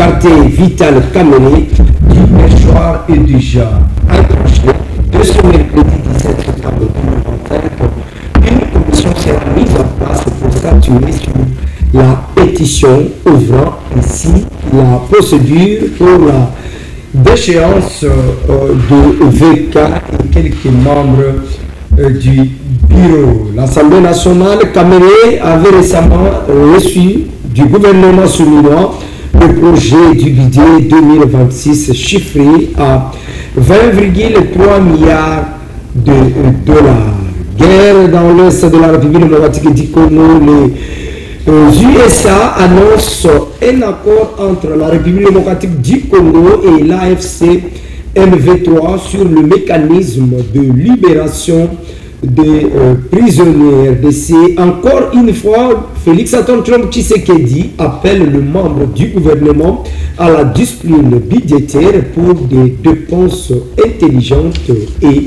quartier Vital Caméré du Pêchoir et du Genre. Enclenché de ce mercredi 17 septembre 2025, une commission sera mise en place pour statuer sur la pétition ouvrant ainsi la procédure pour la déchéance de VK et quelques membres du bureau. L'Assemblée nationale Caméré avait récemment reçu du gouvernement souminois le projet du budget 2026 chiffré à 20,3 milliards de dollars. Guerre dans l'est de la République démocratique du Congo, les USA annoncent un accord entre la République démocratique du Congo et l'AFC MV3 sur le mécanisme de libération des prisonniers RDC. Encore une fois, Félix-Antoine Tshisekedi appelle le membre du gouvernement à la discipline budgétaire pour des dépenses intelligentes et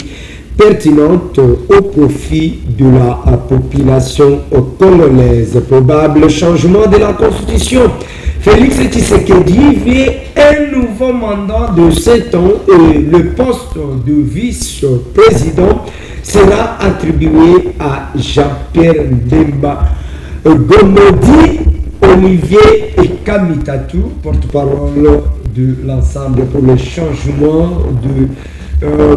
pertinentes au profit de la population congolaise. Probable changement de la constitution. Félix Tshisekedi vit un nouveau mandat de 7 ans et le poste de vice-président sera attribué à Jean-Pierre Ndemba Gomodi Olivier et Kamitatou, porte-parole de l'ensemble pour le changement de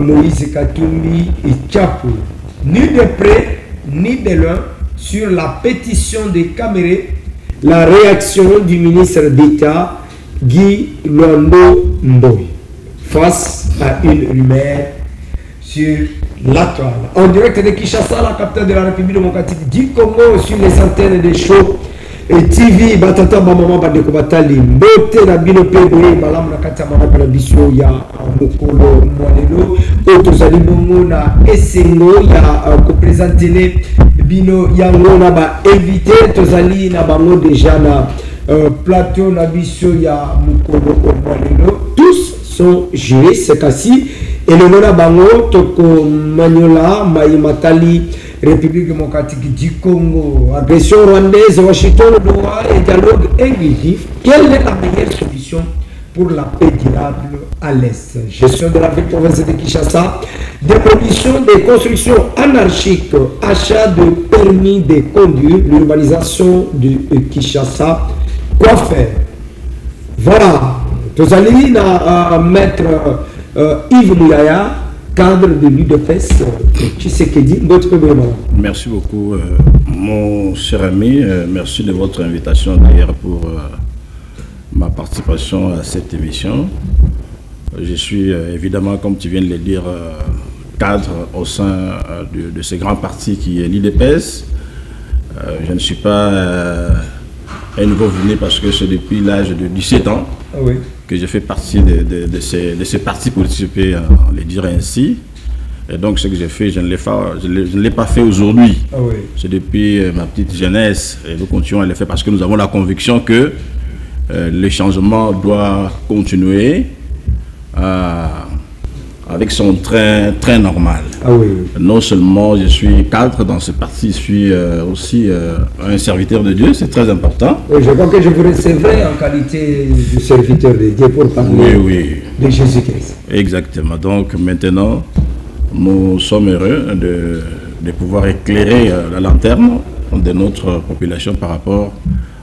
Moïse Katumbi et Tchapo. Ni de près ni de loin sur la pétition de Caméré, la réaction du ministre d'État Guy Londo Mboy face à une rumeur sur la toile. En direct de Kinshasa, la capitale de la République démocratique du Congo, sur les antennes de show et TV, batata maman badeko batali mbote na bino peboye malamu na kati ya mama na biso ya mokolo mwanelo otozali bongo na esengo ya ko présenter bino yango na ba invité tozali na bango déjà na plateau na biso ya mokolo mwanelo. Tous sont juristes kasi et le mona bango toko manyola maimatali République démocratique du Congo, agression rwandaise, Washington, Doha et dialogue inclusif. Quelle est la meilleure solution pour la paix durable à l'Est? Gestion de la ville province de Kinshasa, démolition des constructions anarchiques, achat de permis de conduire, l'urbanisation de Kinshasa. Quoi faire? Voilà, tous allez na maître Yves Mouyaya, cadre de l'UDPS, Tshisekedi. Merci beaucoup, mon cher ami. Merci de votre invitation d'ailleurs pour ma participation à cette émission. Je suis évidemment, comme tu viens de le dire, cadre au sein de ce grand parti qui est l'UDPS. Je ne suis pas un nouveau venu parce que c'est depuis l'âge de 17 ans que je fais partie de ces partis politiques, on les dire ainsi. Et donc ce que j'ai fait, je ne l'ai pas fait aujourd'hui. C'est depuis ma petite jeunesse et nous continuons à le faire parce que nous avons la conviction que le changement doit continuer avec son train normal. Non seulement je suis cadre dans ce parti, je suis aussi un serviteur de Dieu, c'est très important. Je crois que je vous recevrai en qualité de serviteur de Dieu pour parler de Jésus-Christ. Exactement. Donc maintenant, nous sommes heureux de pouvoir éclairer la lanterne de notre population par rapport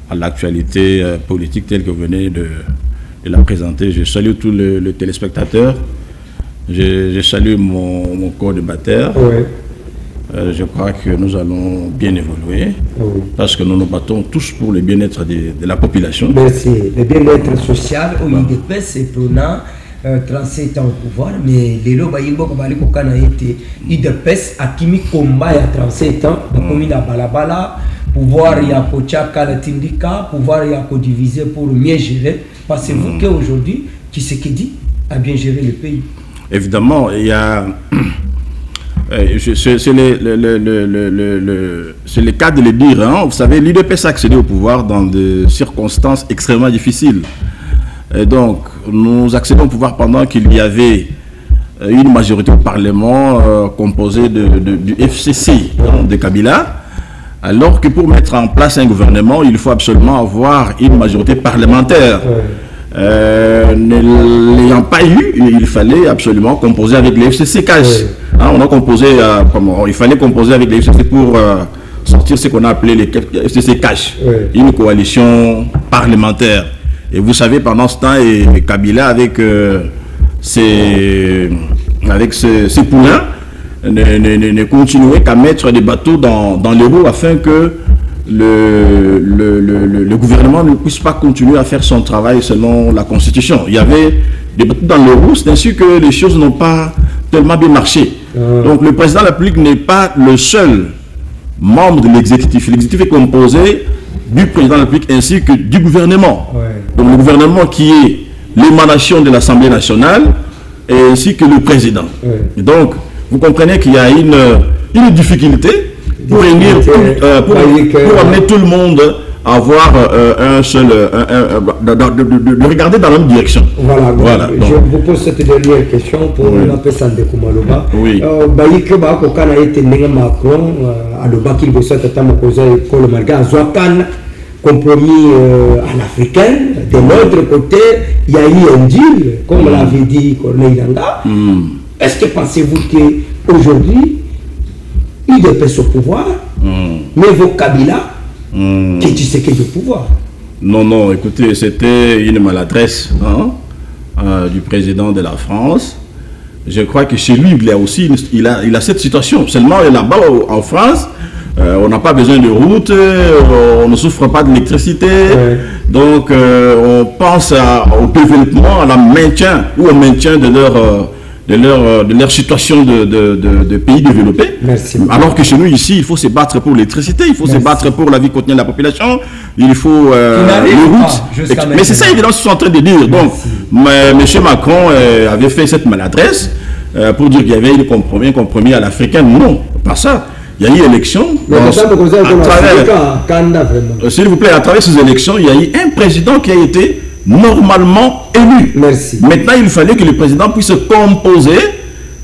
à l'actualité politique telle que vous venez de la présenter. Je salue tous les téléspectateurs. Je salue mon co-débatteur. Je crois que nous allons bien évoluer parce que nous nous battons tous pour le bien-être de la population. Merci. Le bien-être social au IDPS, c'est prônant 37 ans au pouvoir, mais les lois IDPS a kimi combat il y a 37 ans, donc il y a balabala, pouvoir il y a Pochaka, la Tindika, pouvoir il y a diviser pour mieux gérer. Pensez-vous qu'aujourd'hui, Tshisekedi a bien géré le pays? Évidemment, il y a... c'est le cas de le dire. Hein. Vous savez, l'UDPS a accédé au pouvoir dans des circonstances extrêmement difficiles. Et donc, nous accédons au pouvoir pendant qu'il y avait une majorité au Parlement composée du FCC de Kabila, alors que pour mettre en place un gouvernement, il faut absolument avoir une majorité parlementaire. ne l'ayant pas eu, il fallait absolument composer avec les FCC cash. Oui. Hein, on a composé, il fallait composer avec les FCC pour sortir ce qu'on a appelé les FCC cash, oui. Une coalition parlementaire. Et vous savez, pendant ce temps, et Kabila avec ses poulains ne continuait qu'à mettre des bateaux dans les roues afin que le gouvernement ne puisse pas continuer à faire son travail selon la Constitution. Il y avait des bateaux dans les roues, c'est ainsi que les choses n'ont pas tellement bien marché. Donc le président de la République n'est pas le seul membre de l'exécutif. L'exécutif est composé du président de la République ainsi que du gouvernement. Ouais. Donc le gouvernement qui est l'émanation de l'Assemblée nationale ainsi que le président. Ouais. Et donc vous comprenez qu'il y a une difficulté pour amener tout le monde à avoir un seul, de regarder dans la même direction. Voilà. Je vous pose cette dernière question pour l'appeler Sandé Koumaloba. Oui. Macron, à l'Obaki, vous êtes à l'école Malga, Zouakan, compromis à l'africaine. De l'autre côté, il y a eu un deal, comme l'avait dit Corneille Nangaa. Est-ce que pensez-vous qu'aujourd'hui, il dépasse au pouvoir, mais vos Kabila, qui tu sais qu'il est au pouvoir? Non, écoutez, c'était une maladresse du président de la France. Je crois que chez lui, il a cette situation. Seulement, là-bas, en France, on n'a pas besoin de route, on ne souffre pas d'électricité. Ouais. Donc, on pense au développement, au maintien de leur situation de pays développés. Merci. Alors que chez nous, ici, il faut se battre pour l'électricité, il faut se battre pour la vie quotidienne de la population, il faut les routes. Mais c'est ça, évidemment, ce qu'ils sont en train de dire. Donc, M. Macron avait fait cette maladresse pour dire qu'il y avait un compromis à l'africaine. Non, pas ça. Il y a eu élection. S'il vous plaît, à travers ces élections, il y a eu un président qui a été normalement élu. Merci. Maintenant, il fallait que le président puisse composer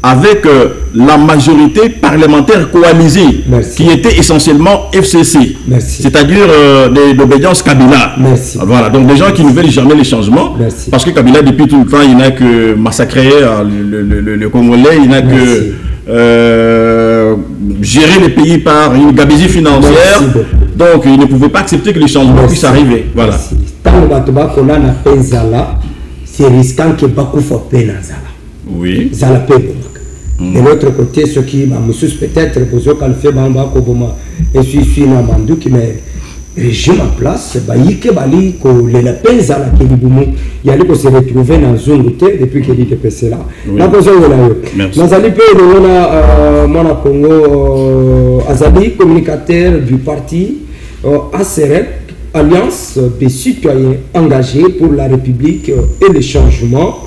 avec la majorité parlementaire coalisée, qui était essentiellement FCC, c'est-à-dire d'obédience Kabila. Merci. Voilà, donc des gens qui ne veulent jamais les changements, parce que Kabila, depuis tout le temps, il n'a que massacré le Congolais, il n'a que gérer les pays par une gabegie financière. Donc, il ne pouvait pas accepter que les changements puissent arriver. Voilà. C'est risquant que beaucoup de oui. De l'autre côté, ceux qui me peut-être qui met régime en place, il y a se retrouver dans une route depuis qu'il est dépassé là. Azali, communicateur du parti ACREP, Alliance des citoyens engagés pour la République et le changement.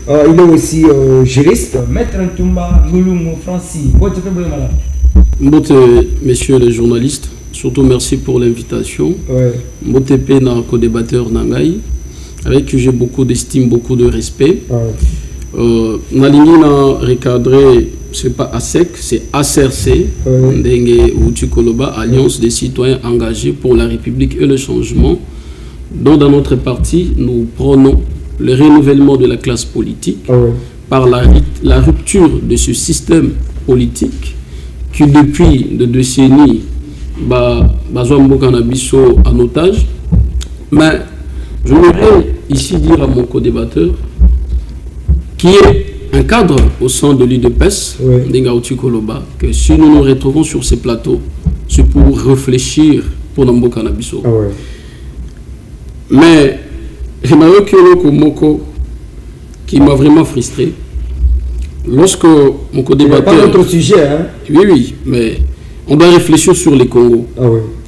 Il est aussi juriste. Maître Ntumba Ngulumo Francis. Messieurs les journalistes, surtout merci pour l'invitation. Motepe na co-débatteur Nangai, avec qui j'ai beaucoup d'estime, beaucoup de respect. Nalingi na recadré, c'est pas ASEC, c'est ACRC, Ndenge Utukoloba, Alliance des citoyens engagés pour la République et le changement, dont dans notre parti, nous prônons le renouvellement de la classe politique par la rupture de ce système politique qui, depuis des décennies, Mboka-Nabiso en otage. Mais je voudrais ici dire à mon co-débatteur qui est un cadre au sein de l'UDPS, Ndengauti Koloba, que si nous nous retrouvons sur ces plateaux, c'est pour réfléchir pour Mboka-Nabiso. Mais Renayo Kyoloko Moko, qui m'a vraiment frustré, lorsque mon co-débatteur... C'est pas notre sujet, hein? Oui, mais on doit réfléchir sur les Congos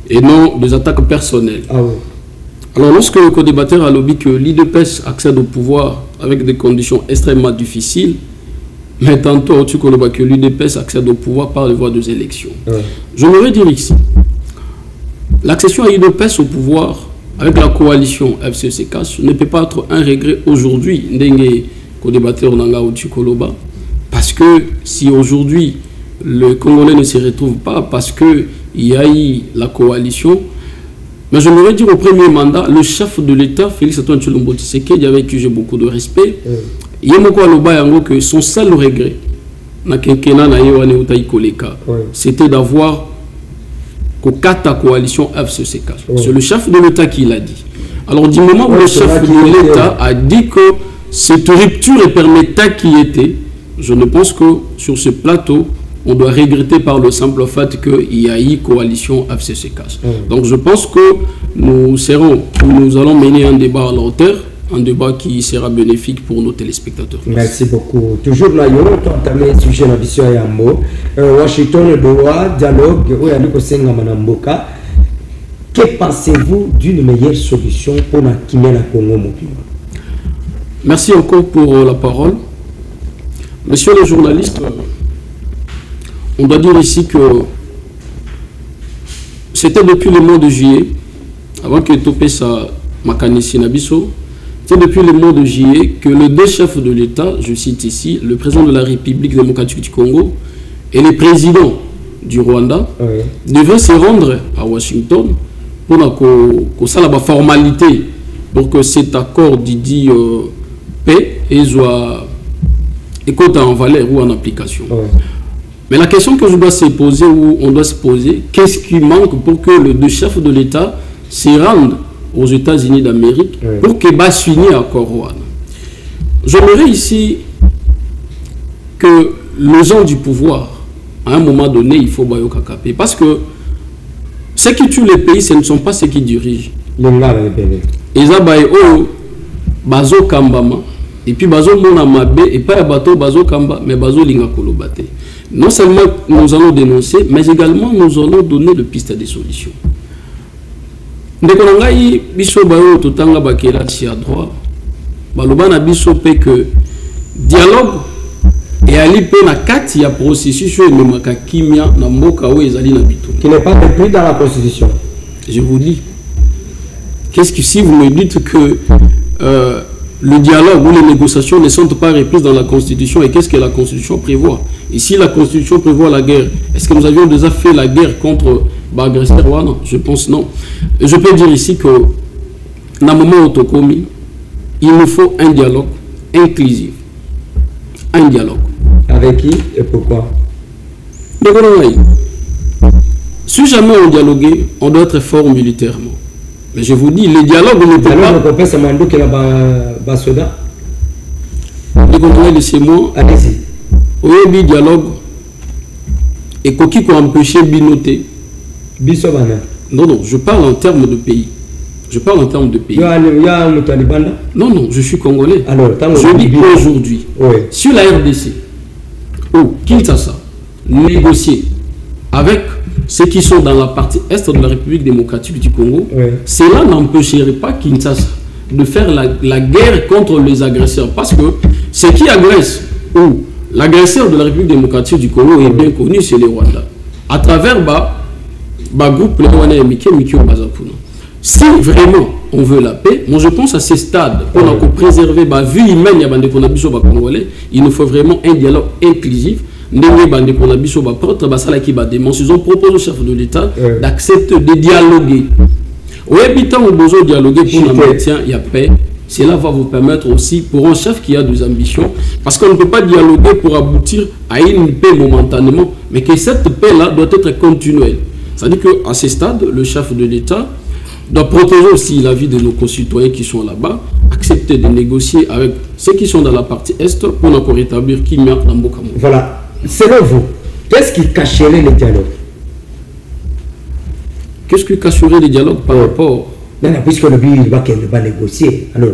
et non des attaques personnelles. Alors, lorsque le co-débatteur a lobby que l'IDPS accède au pouvoir avec des conditions extrêmement difficiles, mais tantôt tu connais que l'IDPS accède au pouvoir par les voies des élections. Je voudrais dire ici, l'accession à l'IDPS au pouvoir avec la coalition FCC-CAS ne peut pas être un regret aujourd'hui, Ndenge co-débatteur Nanga Utukoloba, parce que si aujourd'hui le Congolais ne se retrouve pas parce qu'il y a eu la coalition, Mais je voudrais dire au premier mandat, le chef de l'État, Félix Antoine Tshilombo Tshisekedi, avec qui j'ai beaucoup de respect, que son seul regret, c'était d'avoir la coalition FCCK. C'est le chef de l'État qui l'a dit. Alors du moment où le chef de l'État a dit que cette rupture est permis qui était, je ne pense que sur ce plateau, on doit regretter par le simple fait qu'il y a eu coalition FCCK. Donc je pense que nous allons mener un débat à la hauteur, un débat qui sera bénéfique pour nos téléspectateurs. Merci beaucoup. Toujours là, on a entamé le sujet de la vision Yambo. Washington, Doha, dialogue, Manamboka. Que pensez-vous d'une meilleure solution pour la Kimena Congo? Merci encore pour la parole. Messieurs les journalistes, on doit dire ici que c'était depuis le mois de juillet, avant que Topé sa Makanisi Nabiso, c'est depuis le mois de juillet que les deux chefs de l'État, je cite ici, le président de la République démocratique du Congo et le président du Rwanda, devaient se rendre à Washington pour que ça la formalité pour que cet accord dit paix soit en valeur ou en application. Mais la question que je dois se poser, ou on doit se poser, qu'est-ce qui manque pour que les deux chefs de l'État se rendent aux États-Unis d'Amérique pour que bas signer accord Rwanda? J'aimerais ici que les gens du pouvoir, à un moment donné, il faut bayoka kapé. Parce que ceux qui tuent les pays, ce ne sont pas ceux qui dirigent. Ils ont bazo kambama, et puis bazo mona mabe, et pas bateau bazo kamba, mais bazo linga kolobate. Non seulement nous allons dénoncer, mais également nous allons donner le piste des solutions. Ndekonangai biso bayo totanga bakela si à droit. Baloba na biso pe que dialogue et ali pe na kati ya processus et memaka kimia na mboka o ezali na bitu. Qui n'est pas repris dans la constitution. Je vous dis. Qu'est-ce que si vous me dites que le dialogue ou les négociations ne sont pas reprises dans la Constitution, et qu'est-ce que la Constitution prévoit? Ici, la Constitution prévoit la guerre. Est-ce que nous avions déjà fait la guerre contre l'agresseur? Non, je pense non. Je peux dire ici que, dans le moment autocomis, il nous faut un dialogue inclusif. Un dialogue. Avec qui et pourquoi? Si jamais on dialogue, on doit être fort militairement. Mais je vous dis, le dialogue ne peut pas... Laissez-moi. Allez-y. Oui, dialogue. Et qui peut empêcher Binoté. Non, non, je parle en termes de pays. Je parle en termes de pays. Non, non, je suis congolais. Alors, je dis aujourd'hui, sur la RDC, ou Kinshasa, négocier avec ceux qui sont dans la partie est de la République démocratique du Congo, cela n'empêcherait pas Kinshasa de faire la guerre contre les agresseurs. Parce que ceux qui agressent, ou l'agresseur de la République démocratique du Congo est bien connu, c'est le Rwanda. À travers groupe, si vraiment on veut la paix, moi je pense à ces stades, pour préserver la vie humaine, il nous faut vraiment un dialogue inclusif. Ils ont proposé au chef de l'État d'accepter de dialoguer. Oui, habitant au besoin de dialoguer pour le maintien, il y a paix. Cela va vous permettre aussi, pour un chef qui a des ambitions, parce qu'on ne peut pas dialoguer pour aboutir à une paix momentanément, mais que cette paix-là doit être continuelle. C'est-à-dire qu'à ce stade, le chef de l'État doit protéger aussi la vie de nos concitoyens qui sont là-bas, accepter de négocier avec ceux qui sont dans la partie Est pour encore rétablir Kimia dans Mbokamo. Voilà. Selon vous, qu'est-ce qui cacherait le dialogue? Qu'est-ce qui cacherait le dialogue par rapport? Non, puisque le but va négocier. Alors,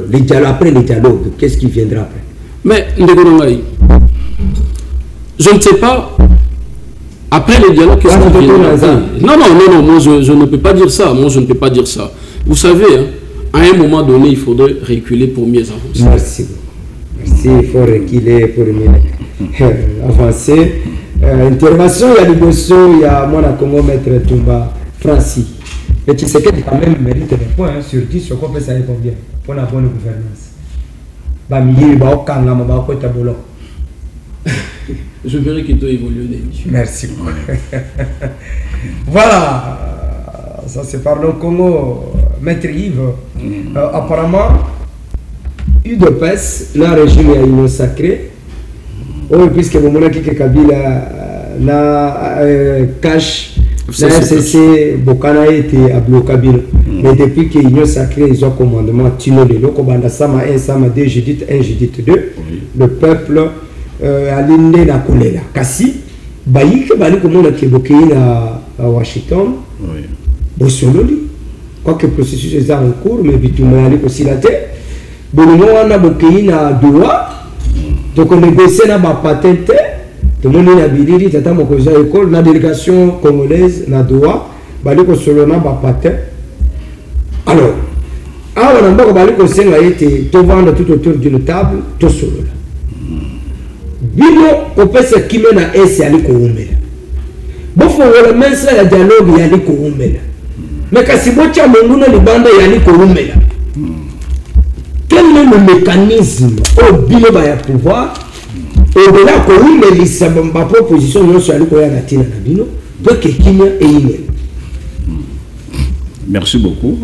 après le dialogue, qu'est-ce qui viendra après? Mais, je ne sais pas. Après le dialogue, qu'est-ce qui viendra? Non, non, non, non, moi je ne peux pas dire ça. Moi je ne peux pas dire ça. Vous savez, hein, à un moment donné, il faudrait reculer pour mieux avancer. Merci. Merci, il faut reculer pour mieux avancer. Intervention, il y a des notions, il y a mon Congo, Maître Toumba, Francis. Mais tu sais que quand même mérite des points sur 10, sur quoi ça est combien pour la bonne gouvernance. Je verrai qu'il doit évoluer. Merci beaucoup. Voilà. ça c'est par le Congo, Maître Yves. Apparemment, UDPS, la régime est une sacrée. Oh, puisque vous m'avez dit que Kabila na cash, la FCC, Bokana a été à Blocabila. Mais depuis que l'Union sacrée, ils ont commandement, Tino de Lokobanda Sama 1, Sama 2, Judith 1, Judith 2, le peuple a l'île la colère. Kassi, Baïk, Bali, comme on a évoqué à Washington, Bossololi, quoique le processus est en cours, mais Bitouma a aussi la tête. Bon, on a évoqué à Doha, donc on est baissé dans ma patente. Tout le monde a dit que la délégation congolaise na Doha, Bali Kosolona ma patente. Alors, on a été vendre tout autour d'une table, tout seul. Bino, on peut se qui mène à S. Yali Kououmela. Bon, il faut le mettre sur le dialogue Yali Kououmela. Mais quand si vous avez un bande Yali Kououmela, quel est le mécanisme au Bino va pouvoir au-delà Kououmela, c'est ma proposition, non sur Yali Kououmela, pour que Kimia et Imel. Merci beaucoup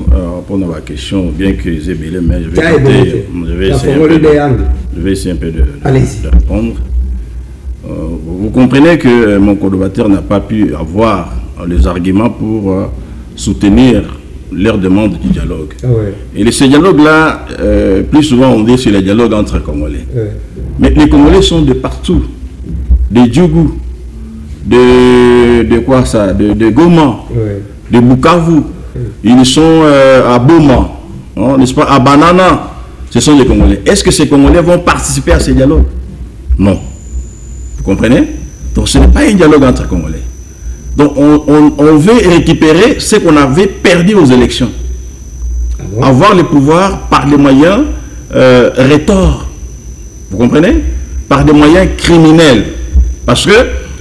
pour ma question, bien que j'ai belé, mais je vais essayer un peu de répondre. Vous comprenez que mon collaborateur n'a pas pu avoir les arguments pour soutenir leur demande du dialogue. Et ce dialogue-là, plus souvent on dit sur les dialogues entre Congolais. Mais les Congolais sont de partout, de Djougou, de quoi ça, de Goma, de Bukavu. Ils sont à Boma, hein, n'est-ce pas, à Banana. Ce sont les Congolais. Est-ce que ces Congolais vont participer à ces dialogues? Non. Vous comprenez? Donc ce n'est pas un dialogue entre Congolais. Donc on veut récupérer ce qu'on avait perdu aux élections. Avoir le pouvoir par des moyens rhétors. Vous comprenez? Par des moyens criminels. Parce que,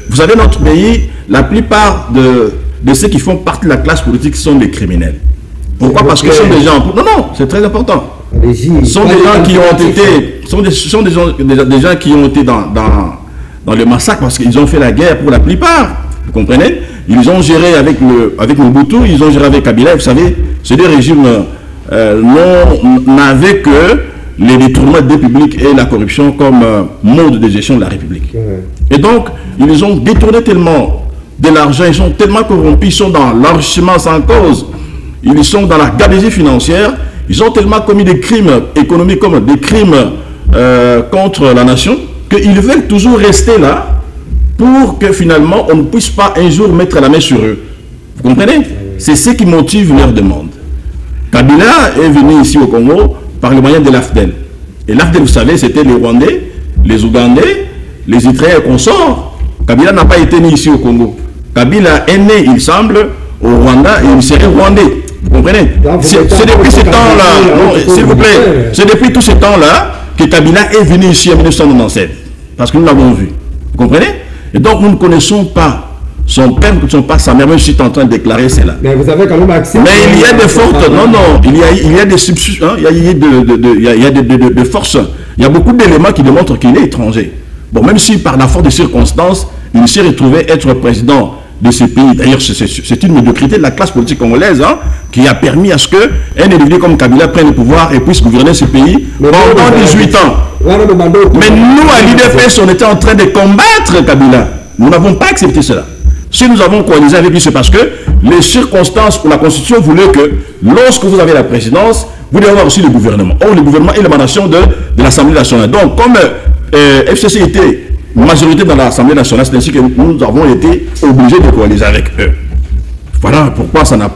vous savez, notre pays, la plupart de ceux qui font partie de la classe politique sont des criminels. Pourquoi? Parce que ce sont des gens... Non, c'est très important. Ce sont des gens qui ont été... Ce sont des gens qui ont été dans le massacre parce qu'ils ont fait la guerre pour la plupart. Vous comprenez? Ils ont géré avec Mobutu, ils ont géré avec Kabila. Vous savez, ces deux régimes n'avaient que les détournements des publics et la corruption comme mode de gestion de la République. Et donc, ils ont détourné tellement de l'argent, ils sont tellement corrompus, ils sont dans l'enrichissement sans cause, ils sont dans la gabegie financière, ils ont tellement commis des crimes économiques comme des crimes contre la nation, qu'ils veulent toujours rester là pour que finalement on ne puisse pas un jour mettre la main sur eux. Vous comprenez? C'est ce qui motive leur demande. Kabila est venu ici au Congo par le moyen de l'AFDEL. Et l'AFDEL, vous savez, c'était les Rwandais, les Ougandais, les Israéliens et consorts. Kabila n'a pas été né ici au Congo. Kabila est né, il semble, au Rwanda et il serait rwandais. Vous comprenez? C'est depuis ce temps-là, s'il vous plaît, c'est depuis tout ce temps-là que Kabila est venu ici en 1997. Parce que nous l'avons vu. Vous comprenez? Et donc nous ne connaissons pas son père, nous ne connaissons pas sa mère, même si je suis en train de déclarer cela. Mais vous avez quand même accès. Mais il y a des fortes, il y a des substituts, il y a des forces. Il y a beaucoup d'éléments qui démontrent qu'il est étranger. Bon, même si par la force des circonstances, il s'est retrouvé être président de ce pays. D'ailleurs, c'est une médiocrité de la classe politique congolaise qui a permis à ce qu'un individu comme Kabila prenne le pouvoir et puisse gouverner ce pays pendant 18 ans. Mais nous, à l'UDPS, on était en train de combattre Kabila. Nous n'avons pas accepté cela. Si nous avons coalisé avec lui, c'est parce que les circonstances ou la Constitution voulait que lorsque vous avez la présidence, vous devez avoir aussi le gouvernement. Or, le gouvernement est l'émanation de l'Assemblée nationale. Donc, comme FCC était majorité dans l'Assemblée nationale, c'est ainsi que nous avons été obligés de coaliser avec eux. Voilà pourquoi ça n'a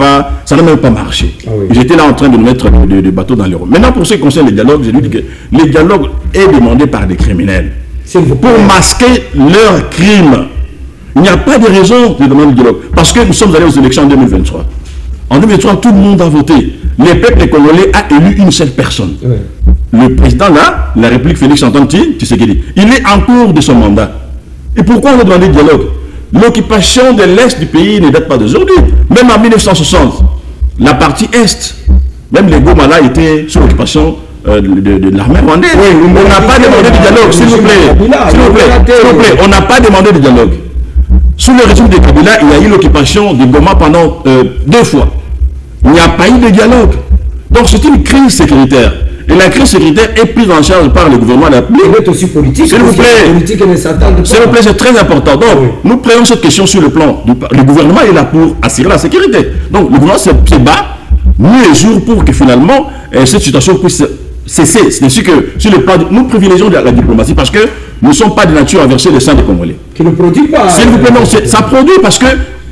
même pas marché. J'étais là en train de mettre des bateaux dans les roues. Maintenant, pour ce qui concerne les dialogues, j'ai dit que les dialogues est demandé par des criminels. Pour masquer leurs crimes. Il n'y a pas de raison de demander le dialogue. Parce que nous sommes allés aux élections en 2023. En 2023, tout le monde a voté. Le peuple congolais a élu une seule personne. Le président là, la République Félix-Antoine Tshisekedi, il est en cours de son mandat. Et pourquoi on a demandé le dialogue? L'occupation de l'Est du pays ne date pas d'aujourd'hui. Même en 1960, la partie Est, même les Goma là étaient sous l'occupation de l'armée rwandaise. On n'a pas demandé de dialogue, s'il vous plaît. On n'a pas demandé de dialogue. Sous le régime de Kabila, il y a eu l'occupation de Goma pendant 2 fois. Il n'y a pas eu de dialogue. Donc c'est une crise sécuritaire. Et la crise sécuritaire est prise en charge par le gouvernement de la République. Elle est aussi politique. S'il vous plaît, c'est très important. Donc, nous prenons cette question sur le plan le gouvernement est là pour assurer la sécurité. Donc, le gouvernement se bat nuit et jour pour que finalement cette situation puisse cesser. C'est-à-dire que sur le plan, nous privilégions la diplomatie parce que nous ne sommes pas de nature à verser le sang des Congolais. Qui ne produit pas. S'il vous plaît, non, ça produit parce que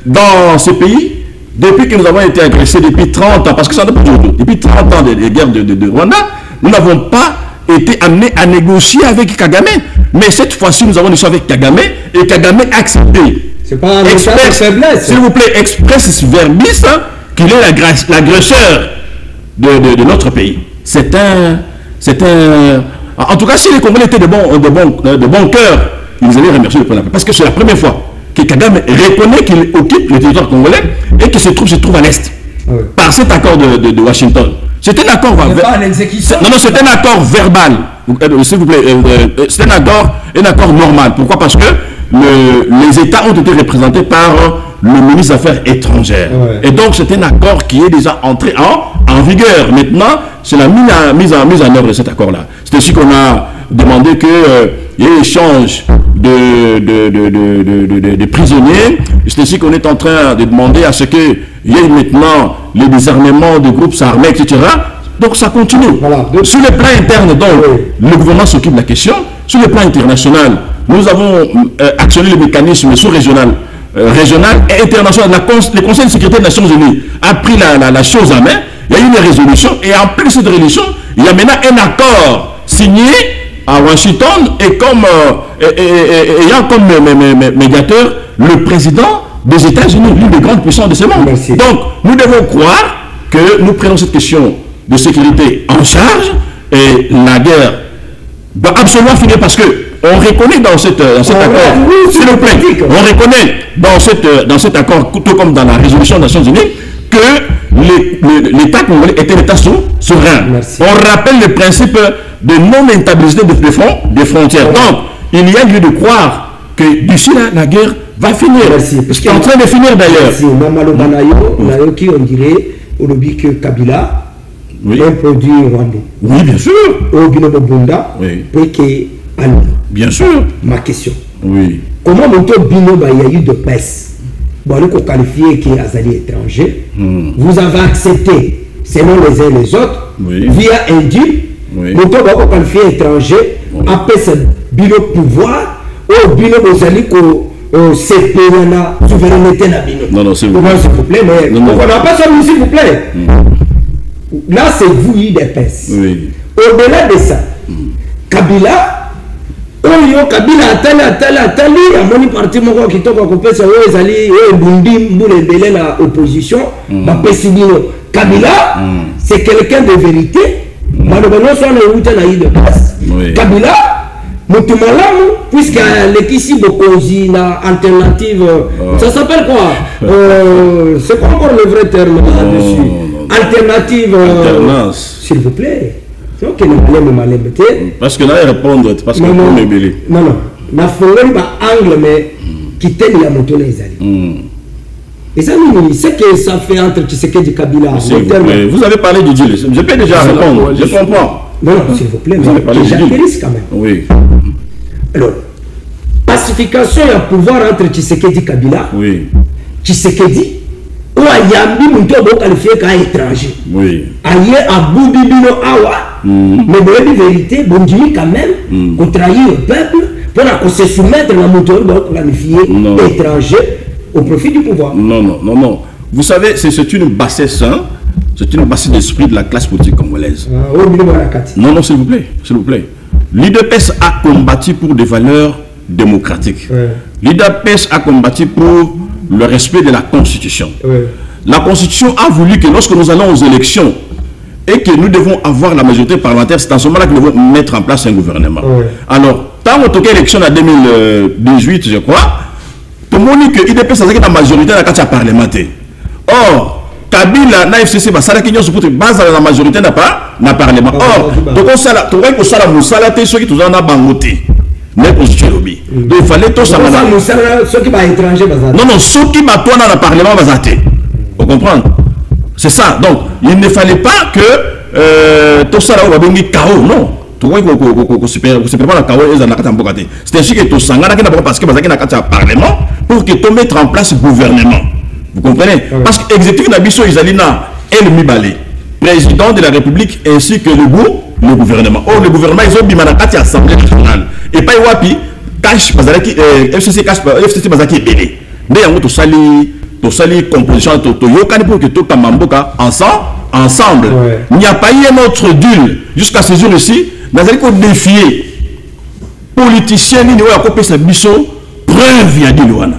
dans ce pays, depuis que nous avons été agressés depuis 30 ans, parce que ça n'a pas duré, depuis 30 ans de guerre de Rwanda, nous n'avons pas été amenés à négocier avec Kagame. Mais cette fois-ci, nous avons négocié avec Kagame et Kagame a accepté. C'est pas un état de faiblesse. S'il vous plaît, express verbis, hein, qu'il est l'agresseur de notre pays. C'est un... En tout cas, si les Congolais étaient de bon cœur, ils allaient remercier le président. Parce que c'est la première fois que Kagame reconnaît qu'il occupe le territoire congolais et qu'il se trouve à l'Est. Oui. Par cet accord de Washington. C'est un accord verbal. Non, c'est un accord verbal. S'il vous plaît, c'est un accord normal. Pourquoi? Parce que les États ont été représentés par le ministre des Affaires étrangères. Ouais. Et donc, c'est un accord qui est déjà entré en vigueur. Maintenant, c'est la mise en œuvre de cet accord-là. C'est ainsi qu'on a demandé qu'il y ait échange de prisonniers. C'est ainsi qu'on est en train de demander à ce qu'il y ait maintenant le désarmement de groupes armés, etc. Donc ça continue. Voilà. Sur le plan interne, donc, le gouvernement s'occupe de la question. Sur le plan international, nous avons actionné le mécanisme sous-régional, régional et international. Le Conseil de sécurité des Nations Unies a pris la chose en main. Il y a eu une résolution et en plus de cette résolution, il y a maintenant un accord signé à Washington et ayant comme médiateur le président des États-Unis, l'une des grandes puissances de ce monde. Merci. Donc, nous devons croire que nous prenons cette question de sécurité en charge et la guerre doit absolument finir parce que on reconnaît dans cet accord, s'il vous plaît, on reconnaît dans cet accord, tout comme dans la résolution des Nations Unies, que l'État congolais est un État souverain. Merci. On rappelle le principe de non-instabilité des frontières. Donc, il y a lieu de croire que d'ici là, la guerre va finir. C'est en train de finir d'ailleurs. Merci. Nayoki, on dirait, au lobby que Kabila, un produit rwandais. Oui, bien sûr. Au Bunda, bien sûr. Ma question. Oui. Comment monter au Binoba, il y a eu de pèse? Bon, nous avons qualifié qu'il y a des étrangers. Vous avez accepté, selon les uns et les autres, via Indi, nous avons qualifié étranger, après ce bino pouvoir, au bino vous allez c'est la souveraineté na bino. Non, s'il vous plaît. S'il vous plaît, mais on n'a pas ça, s'il vous plaît. Là, c'est vous, d'épaisse. Oui. Au-delà de ça, Kabila, Kabila atali amoni parti moko kitoko kopesa oyo ezali bundi mbula ebele na opposition bapesi bino. Kabila c'est quelqu'un de vérité. Maloba nyonso wana euta na de place. Kabila moto malamu puisque lekisi bokonzi na alternative. Ça s'appelle quoi? C'est pas encore le vrai terme là-dessus. Alternative. Alternance. S'il vous plaît. Parce que là, il répond, parce que non, na fongoli ba angle mais qui t'a la moto les alliés. Et ça c'est que ça fait entre Tshisekedi Kabila. Vous avez parlé du deal. Je peux déjà répondre. Je comprends. Non, s'il vous plaît, mais j'atterrisse quand même. Oui. Alors, pacification et pouvoir entre Tshisekedi Kabila. Oui. Tshisekedi. Ou à Yambi, nous devons qualifier comme étranger. Oui. Aïe, à Boubibino Awa, mais de vérité, bon Dieu, quand même, qu'on trahit le peuple pour se soumettre à la moteur, donc qualifier étranger au profit du pouvoir. Non. Vous savez, c'est une bassesse, hein? C'est une bassesse d'esprit de la classe politique congolaise. Non, s'il vous plaît. L'UDPS a combattu pour des valeurs démocratiques. L'UDPS a combattu pour le respect de la Constitution. La Constitution a voulu que lorsque nous allons aux élections et que nous devons avoir la majorité parlementaire, c'est en ce moment-là que nous devons mettre en place un gouvernement. Alors, tant qu'on a élection en 2018, je crois, tout le monde dit que l'UDPS a la majorité dans la parlementaire. Or, Kabila, na FCC, ça qui nous supporte base à la majorité n'a pas na parlement. Or, donc on sala, tu vois que ça la musala te ceux qui tous en a bangoté. Mais constitué lobby. Donc il fallait tout ça. Ceux qui sont étrangers, non, ceux qui sont dans le parlement, vous comprenez? C'est ça. Donc, il ne fallait pas que tout ça là, on va venir chaos. Non. Tu vois qu'on se prépare la chaos et ça n'a pas de c'est ainsi que tout ça, parce que ça n'a pas de parlement pour que tu mettes en place le gouvernement. Vous comprenez? Parce que l'exécutif d'Abisso, ils allaient là, El Mibale, président de la République ainsi que le gouvernement. Or, le gouvernement, ils ont mis à l'Assemblée nationale. Et pas Wapi, cash, FCC cash, FCC Bazaki est belé. Mais il y a une composition pour que tout Kamamboka ensemble. Il n'y a pas eu un autre deal jusqu'à ce jour-ci. Nous allons défier politiciens, nous allons copier sa biso, preuve, il y a dit Luana.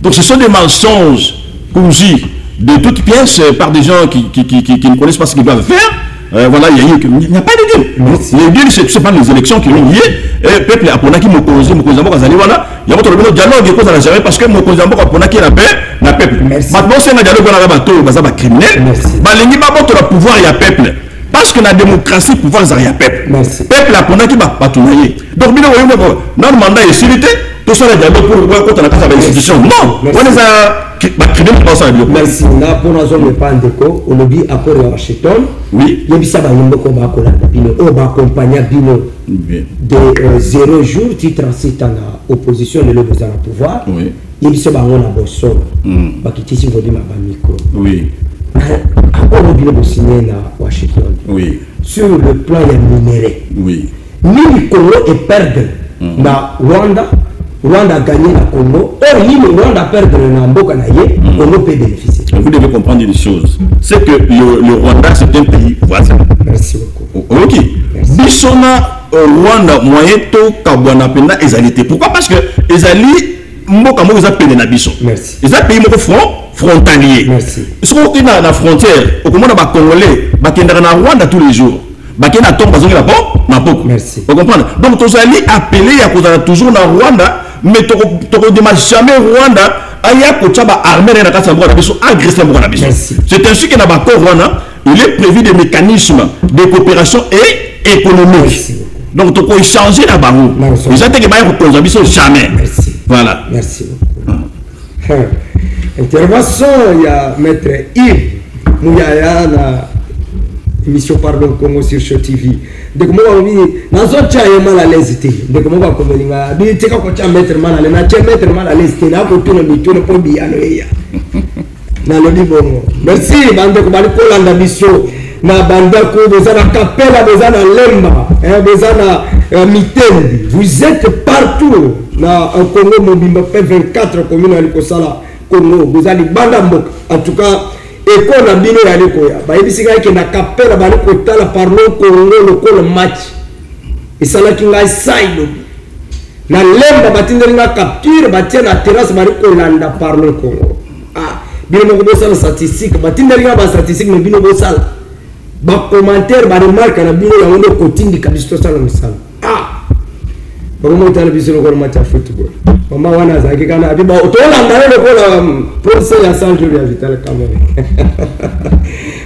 Donc ce sont des mensonges cousus de toutes pièces par des gens qui ne connaissent pas ce qu'ils doivent faire. Voilà, il n'y a pas de deal. Les deals, ce n'est pas les élections qui ont lié. Le peuple a pris Mokozambo Kazali, voilà. Il y a votre dialogue qui cause la parce que Mokozambo a pris la paix, la peuple. Maintenant, c'est un dialogue dans la bateau, c'est criminel. Balengi Baboto le pouvoir, il y a peuple. Parce que la démocratie, le pouvoir, il y a peuple. Peuple a pris la patouille. Donc, notre mandat est silité. Tout ça, le dialogue pour voir quand on a passé à l'institution. Non, on les a. Merci. Na pour la zone de Pandeko, on oublie accord à Washington. Oui. Il y a ça va nous comme accord à Bino, on va accompagner Bino de 0 jours, titre c'est en opposition de l'opposition au pouvoir. Oui. Il y a ça va on a bossé. Bah qui si vous dites ma micro. Oui. Accord au Bino signé à Washington. Oui. Sur le plan minéré. Oui. Ni Congo est perdre na Rwanda. Rwanda a gagné la Congo. Or, le Rwanda a perdu le Namboka, Congo peut bénéficier. Vous devez comprendre des choses. C'est que le Rwanda, c'est un pays voisin. Merci beaucoup. Ok. Bissona, Rwanda, Moyeto, Kabwana, Pena, Ezalité. Pourquoi? Parce que Ezali, Mboka, ils ont payé na Bisso. Merci. Ils ont payé frontalier. Merci. Ils sont dans la frontière. Au moment où les Congolais, ils sont dans Rwanda tous les jours. Bakena tombe bazongi la bon. Merci. Vous comprenez? Donc, tous allez appeler à cause de toujours dans Rwanda. Mais tu ne demandes jamais Rwanda aya kochaba armée na kati mboka biso agresser mboka biso. C'est ainsi que na ba Rwanda, il est prévu des mécanismes de coopération et économique. Merci. Donc tu peux changer la bango. Ils ont été ba ko biso jamais. Merci. Voilà. Merci beaucoup. Intervention il y a maître Yves Mouyaya na émission Pardon Congo sur Show TV. De comment on vit dans un chat est mal à l'aise. De comment on va comme l'inga. Bien tu sais quand tu as mettre mal à l'aise, na tu mettre mal à l'aise. Là pour tout le monde tu ne peux bien aller. Na le dit bon. Merci bande ko bali ko landa mission na banda ko bezana kapela bezana lemba bezana mitendi. Vous êtes partout na Congo mobimba P24 commune ali ko sala Congo bezali banda mbok. En tout cas et qu'on a bien allé quoi bah il dit que na capella ba ko tala parlo Congo le match et ça là qui ngai side na lemba batinderinga capture batia na terrasse ba ko landa parlo Congo ah bien mo ko sala statistique batinderinga ba statistique mais bino bo sala ba commentaire ba remarque na bino ya wono ko tindi kabisa sala misala ah ba mo tala biso ko match à football mama wana zaki kana abiba otolanda le ko la procès ya Sanjo ya Vital Kamere.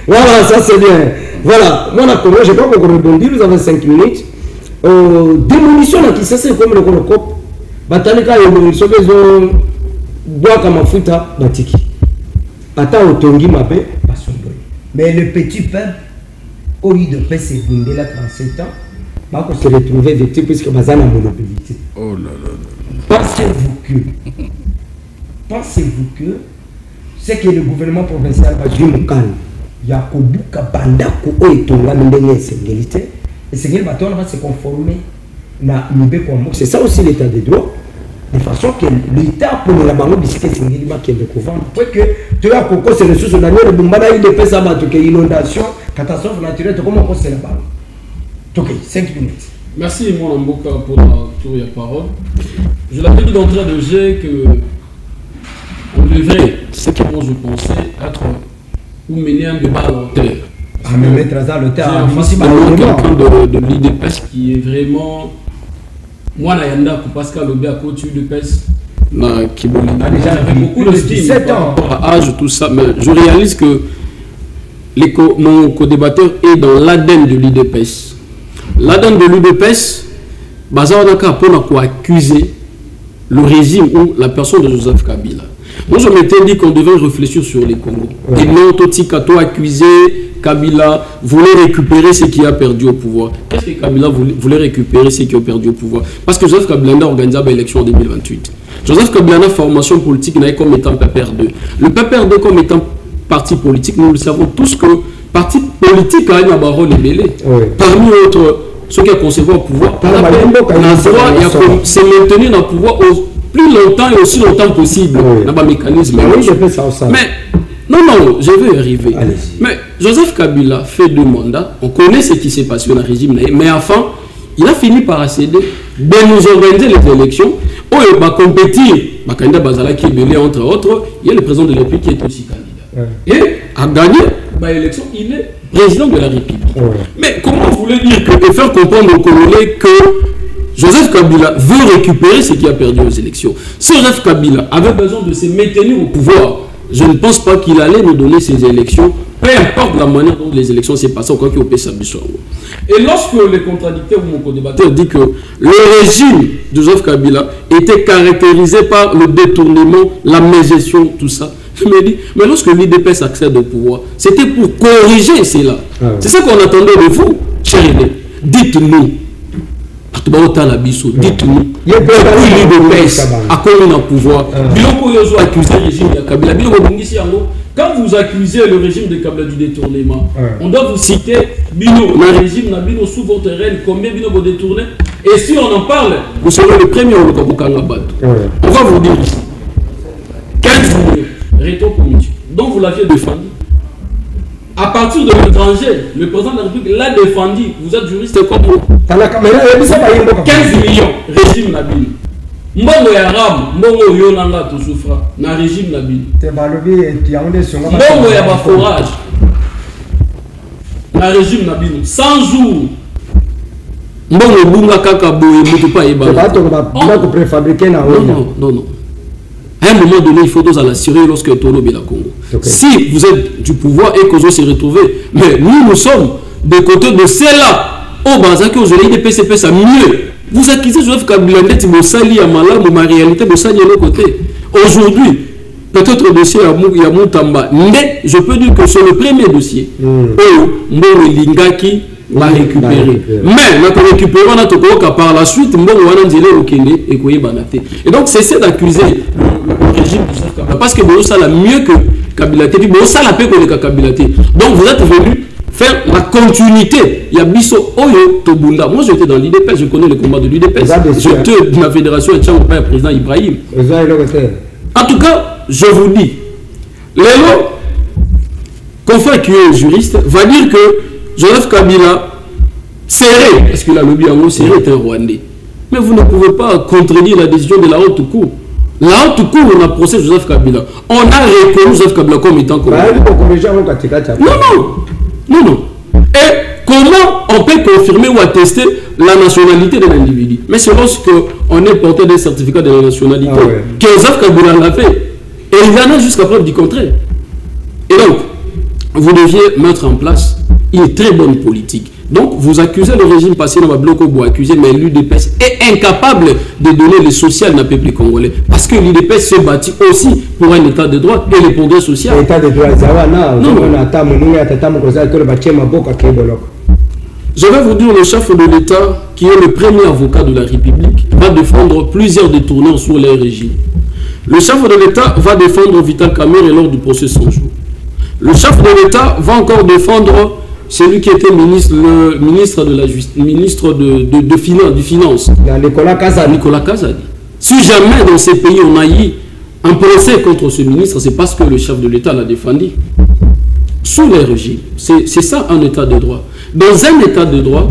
Voilà, ça c'est bien. Voilà, moi je ne vais pas encore rebondir, vous avez 5 minutes. Démolition qui c'est comme le cop. Batalika et démolition ils ont bois comme mafuta batiki. Ata otongi mabe basombo. Mais le petit peuple au lieu de paix c'est bundé là 37 ans, va se retrouver victime puisque bazana monopolité. Oh là là. Pensez-vous que c'est que le gouvernement provincial va jouer le calme. Il y a Kobuka Bandako et Tonga Mendenge Sécurité. Et c'est qu'il va se conformer à Nubé Kwambo. C'est ça aussi l'état des droits. De façon que l'État pour la banque biscuit c'est une qui est découvert. Pour que tu as Coco, c'est ressources naturelles, le Bumbana, il dépêche à battre inondation, catastrophe naturelle, comment on sait la banque. Ok, 5 minutes. Merci mon Mboka pour la tour et la parole. Je l'avais dit d'entrée de jeu que on devrait, ce que moi je pensais, être ou mener un débat à l'hôtel. Ah mais mettre à l'hôtel, quelqu'un de l'IDPS qui est vraiment moi Nayanda Pascal Obé à côté de PES qui j'avais beaucoup de 17 ans à âge tout ça, mais je réalise que mon co-débatteur est dans l'ADN de l'IDPS. L'ADN de l'UDPS, Bazar Naka pour accuser le régime ou la personne de Joseph Kabila. Moi, je m'étais dit qu'on devait réfléchir sur les Congos. Et non, Toti Kato accusé, Kabila voulait récupérer ce qui a perdu au pouvoir. Qu'est-ce que Kabila voulait récupérer ce qui a perdu au pouvoir? Parce que Joseph Kabila a organisé l'élection en 2028. Joseph Kabila a formation politique n'a comme étant PPR2. Le PPR2 comme étant parti politique, nous le savons tous que parti politique a un rôle mêlé. Parmi autres, ceux qui ont conservé au pouvoir, on a droit se maintenir dans le pouvoir plus longtemps et aussi longtemps possible. On a un mécanisme. Mais non, je vais y arriver. Mais Joseph Kabila fait 2 mandats. On connaît ce qui s'est passé dans le régime. Mais enfin, il a fini par accéder de nous organiser les élections. Oh, il va compétir. Le candidat Bazala qui est belé, entre autres. Il y a le président de la République qui est aussi candidat. Et a gagné l'élection, il est président de la République. Mais comment vous voulez dire que, et faire comprendre aux Congolais que Joseph Kabila veut récupérer ce qu'il a perdu aux élections? Si Joseph Kabila avait besoin de se maintenir au pouvoir, je ne pense pas qu'il allait nous donner ces élections, peu importe la manière dont les élections s'est passées, quoi qu'il ait au. Et lorsque les contradicteurs ou mon co-débatteur dit que le régime de Joseph Kabila était caractérisé par le détournement, la mégestion, tout ça, je me dis, mais lorsque l'IDPS accède au pouvoir, c'était pour corriger cela. C'est ça qu'on attendait de vous, chers aînés. Dites-nous. Dites-nous, l'IDPS a commis un pouvoir. Quand vous accusez le régime de Kabila du détournement, on doit vous citer le régime Nabino sous votre règne, combien Bino vous détournez. Et si on en parle, vous serez le premier au Kabukangabad. On va vous dire ici 15 millions, réto comité, dont vous l'aviez défendu. À partir de l'étranger, le président de la République l'a défendu. Vous êtes juriste comme vous. 15 millions, régime Nabino. Mbongo ya ram, mbongo yonanga to souffra, na régime Nabino. Mbongo ya ba forage, na régime Nabino. 100 jours. Mbongo bunga kaka boye, mutu pa yeba. Non. À un moment donné, il faut tous l'assurer lorsque Tono est la Congo. Si vous êtes du pouvoir et que vous se retrouvez, mais nous sommes des côtés de ceux-là, au Bazaki, aujourd'hui, des PCP, ça mieux. Vous accusez Joseph Kabila, vous sali à Malam, mais en réalité, vous sali à l'autre côté. Aujourd'hui, peut-être le dossier il y a Moutamba, mais je peux dire que c'est le premier dossier. Mbongo Lingaki va récupérer. Mais notre récupérer, on a tout par la suite, Mbongo Wananzele Okene et Koye Banate. Et donc, cessez d'accuser le régime de Joseph Kabila parce que vous ça la mieux que Kabila. Puis vous ça la paix que Kabila. Donc, vous êtes venu faire la continuité. Il y a Bisso Oyo Tobunda. Moi, j'étais dans l'IDPS, je connais le combat de l'IDPS. J'étais de la fédération et le père président Ibrahim. En tout cas, je vous dis, Lélo, confrère qui est juriste, va dire que Joseph Kabila, serré, parce que la lobby en gros, serré est un Rwandais. Mais vous ne pouvez pas contredire la décision de la haute cour. La haute cour, on a procès Joseph Kabila. On a reconnu Joseph Kabila comme étant comme. Non. Et comment on peut confirmer ou attester la nationalité de l'individu? Mais c'est lorsque on est porté d'un certificat de la nationalité que Joseph Kabila l'a fait. Et il y en a jusqu'à preuve du contraire. Et donc, vous deviez mettre en place une très bonne politique. Donc, vous accusez le régime passé dans le bloc, vous accusez, mais l'UDPS est incapable de donner le social dans le peuple congolais. Parce que l'UDPS se bâtit aussi pour un état de droit et le progrès social. L'état de droit, je vais vous dire, le chef de l'État, qui est le premier avocat de la République, va défendre plusieurs détournants sur les régimes. Le chef de l'État va défendre Vital Kamerhe lors du procès 100 jours. Le chef de l'État va encore défendre celui qui était le ministre de la Justice, ministre de Finance, Nicolas Kazadi. Si jamais dans ces pays on a eu un procès contre ce ministre, c'est parce que le chef de l'État l'a défendu. Sous les régimes, c'est ça un état de droit. Dans un état de droit,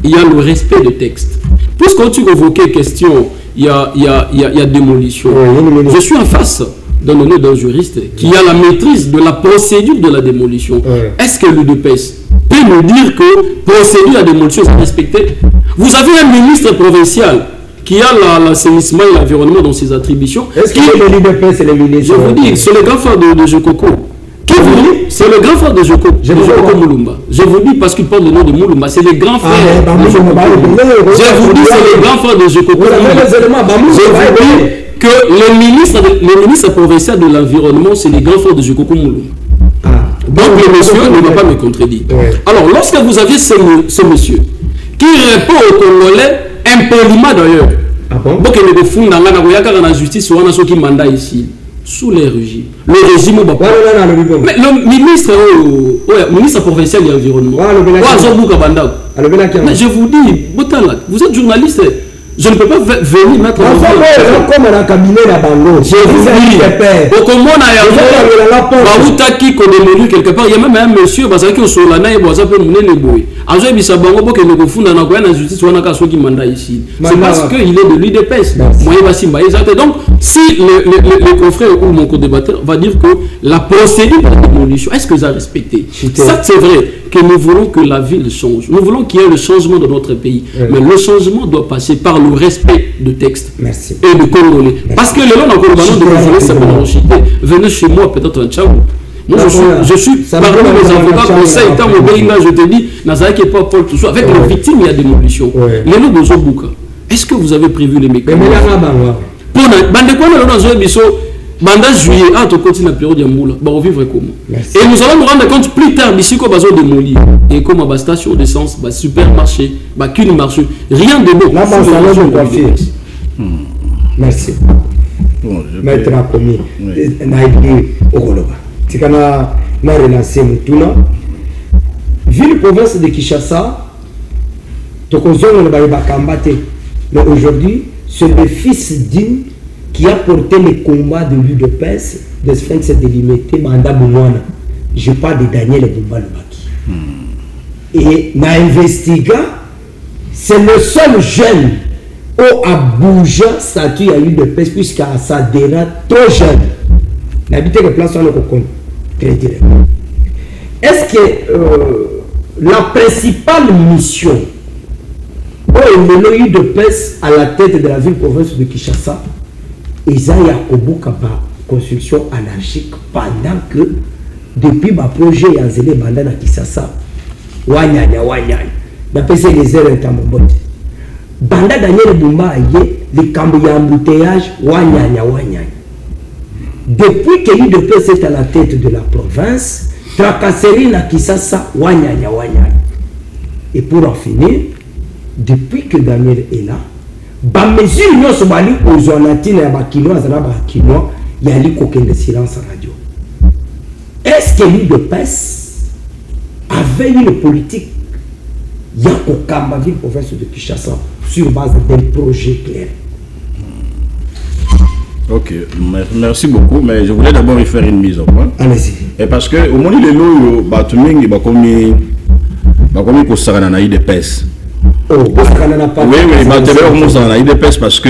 il y a le respect des textes. Puisque tu évoquais question, il y a démolition. Je suis en face d'un juriste qui a la maîtrise de la procédure de la démolition. Est-ce que l'UDPS peut nous dire que procédure de la démolition est respectée? Vous avez un ministre provincial qui a l'assainissement et l'environnement dans ses attributions. Est-ce que l'UDPS est le ministre? Je vous dis, c'est le grand frère de Jokoko. C'est le grand frère de Jokoko Moulumba. Je vous dis parce qu'il porte le nom de Moulumba. C'est le grand frère de Jokoko. Je vous dis, c'est le grand frère de Jokoko. Je vous dis, que le ministre provincial de l'environnement, c'est les grands frères de Jokoko Moulou. Donc le monsieur ne va pas me contredire. Ouais. Alors, lorsque vous aviez ce monsieur qui répond aux Congolais impoliment d'ailleurs, donc il est fou dans la justice, on a ceux qui mandat ici, sous les régimes. Le régime, mais le ministre provincial de l'environnement, mais je vous dis, vous êtes journaliste. Je ne peux pas venir mettre en comme un cabinet là bango. Je vous dis, au comment quelque part, il y a même un monsieur parce que sur la naïe boisa peut mener les bois. Ajoie bisabango pour que nous confondons dans la justice ou dans la qui mandat ici. C'est parce qu'il est de l'UDPS. Donc, si le confrère ou mon co-débatteur va dire que la procédure de démolition, est-ce que ça a respecté? Ça, c'est vrai que nous voulons que la ville change. Nous voulons qu'il y ait le changement de notre pays. Mais le changement doit passer par le respect de texte et de Congolais. Parce que le long encore de Congolais, ça peut venez chez moi peut-être un tchao. Moi, je suis parmi les avocats conseils, tant je te dis, Nazaré pas Paul tout ça. Avec les victimes, il y a démolition. Les noms de Zobuka. Est-ce que vous avez prévu les mécanismes? Mandat juillet, on continue la période de Moula, on vivre comment? Et nous allons nous rendre compte plus tard, d'ici qu'on va démolir. Et comme à station d'essence, supermarché, qu'une marché, rien de beau. Là, merci. Bon, maître a commis. C'est qu'on a relancé Moutuna. Ville province de Kinshasa, mais aujourd'hui, c'est le fils digne qui a porté les combats de l'UDPS, de Sphinx délimité, mandat Boumouana. Je parle de Daniel Boumba Lubaki. Et na investiga, c'est le seul jeune au Abuja statut à l'UDPS, puisqu'à Sadera, trop jeune. N'habiter que place on le compte très direct. Est-ce que la principale mission de l'UDPS à la tête de la ville-province de Kinshasa, ils ont eu construction anarchique pendant que depuis ma projet Yanzele Bandana Kisasa, Wanyanya, d'après les airs intermobotes. Banda Daniel Boumba le cambo embouteillage, Wanyanya. Depuis que l'UDPS est à la tête de la province, tracasserie na Kisasa, Wanyanya. Et pour en finir, depuis que Daniel est là, mesure nous sommes allés aux zonatines et bakinois, il y a eu aucun silence radio. Est-ce que l'UDPS avait une politique Yakokamba, ville province de Kinshasa, sur base d'un projet clair? Ok, merci beaucoup, mais je voulais d'abord y faire une mise au point. Allez-y. Et parce que au moment où les lots, Batumingi, Bakomi, Kosarana, UDPS. Oh, oui, UDPS parce que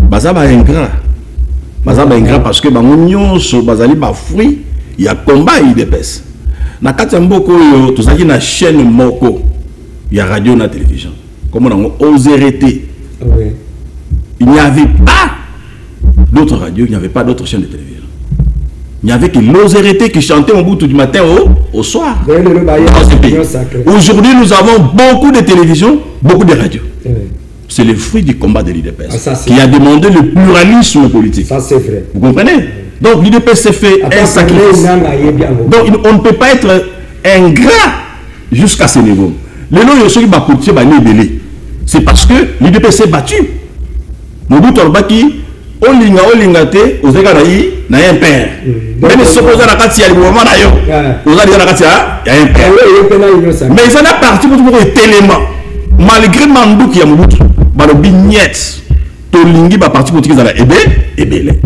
Bazaba est ingrat. Bazaba est ingrat parce que Bamounion, Bazali, Bafoui, il y a combat UDPS. Na Katsamboko, tout ça qui na chaîne Moko, il y a radio, na télévision. Comment on a osé arrêter? Il n'y avait pas d'autres radios, il n'y avait pas d'autres chaînes de télévision. Il n'y avait que l'osérité qui chantait au bout du matin au soir. Aujourd'hui, nous avons beaucoup de télévisions, beaucoup de radios. C'est le fruit du combat de l'UDPS qui a demandé le pluralisme politique. Ça, c'est vrai. Vous comprenez? Donc, l'UDPS s'est fait un sacrifice. Donc, on ne peut pas être ingrat jusqu'à ce niveau. C'est parce que l'UDPS s'est battu. Nous doutons Olingate, aux égaraïs, n'a un père. Même si on a la katia, il y a un père. Mais ils en a parti pour le télément. Malgré Mandou qui a mon bout, le bignette, Tolingi va partir pour dire que Ebe, Ebele.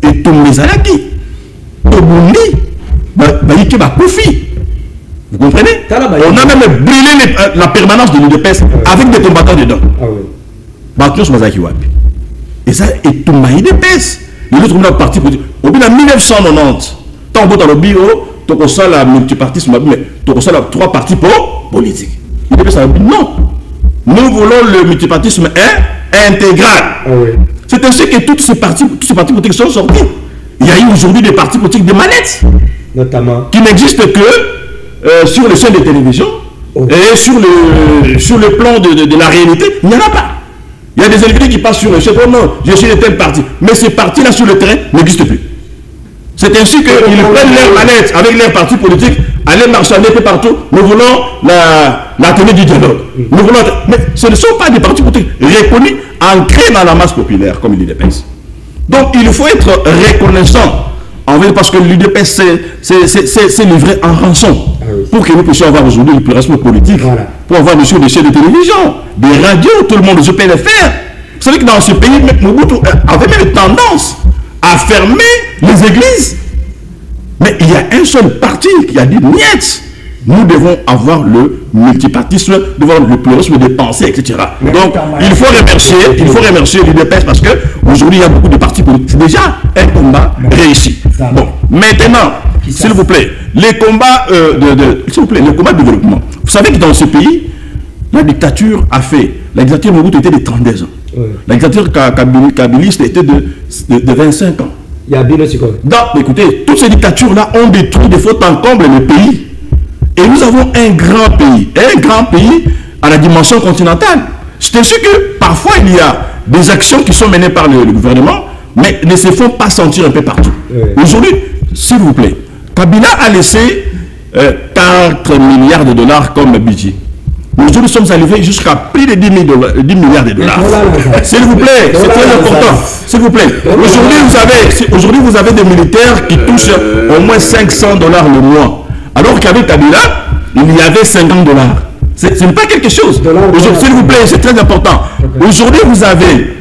Et tout les alaki, Tobundi, Baïki va Koufi. Vous comprenez? On a même brûlé la permanence de l'UDPS avec des combattants dedans. Bakios Mazaki Wapi. Et ça est tout maï de pèse. Les autres ont parti pour dire, au bout de 1990, tant que dans le bureau, tu as la multipartisme, mais tu as la 3 partis politiques. Non. Nous voulons le multipartisme intégral. C'est ainsi que tous ces partis politiques sont sortis. Il y a eu aujourd'hui des partis politiques de manettes, notamment, qui n'existent que sur les chaînes de télévision et sur le plan de la réalité. Il n'y en a pas. Il y a des individus qui passent sur le chef. Oh non, je suis de tel parti. Mais ces partis-là sur le terrain n'existent plus. C'est ainsi qu'ils prennent leur manette avec leurs partis politiques, aller marchander peu partout. Nous voulons la tenue du dialogue. Nous voulons... Mais ce ne sont pas des partis politiques reconnus, ancrés dans la masse populaire, comme l'UDPS. Donc il faut être reconnaissant. En fait, parce que l'UDPS s'est livré en rançon pour que nous puissions avoir aujourd'hui le pluralisme politique, pour avoir des chaînes de télévision, des radios, tout le monde se peut le faire. Vous savez que dans ce pays, Mobutu avait même tendance à fermer les églises. Mais il y a un seul parti qui a dit niet. Nous devons avoir le multipartisme, devons avoir le pluralisme de pensée, etc. Donc, il faut remercier l'UDPS parce qu'aujourd'hui, il y a beaucoup de partis politiques. C'est déjà un combat réussi. Bon, maintenant, s'il vous plaît, les combats le combat de développement. Vous savez que dans ce pays, la dictature la dictature Mobutu était de 32 ans. La dictature kabiliste était de 25 ans. Donc, écoutez, toutes ces dictatures-là ont détruit de faute en comble le pays. Et nous avons un grand pays à la dimension continentale. C'est ainsi que parfois il y a des actions qui sont menées par le gouvernement, mais ne se font pas sentir un peu partout. Aujourd'hui, s'il vous plaît, Kabila a laissé 4 milliards de dollars comme budget. Aujourd'hui, nous sommes arrivés jusqu'à plus de 10 milliards de dollars. S'il vous plaît, c'est très important. S'il vous plaît. Aujourd'hui, vous avez des militaires qui touchent au moins 500 dollars le mois. Alors qu'avec Kabila, il y avait 50 dollars. Ce n'est pas quelque chose. S'il vous plaît, c'est très important. Aujourd'hui, vous avez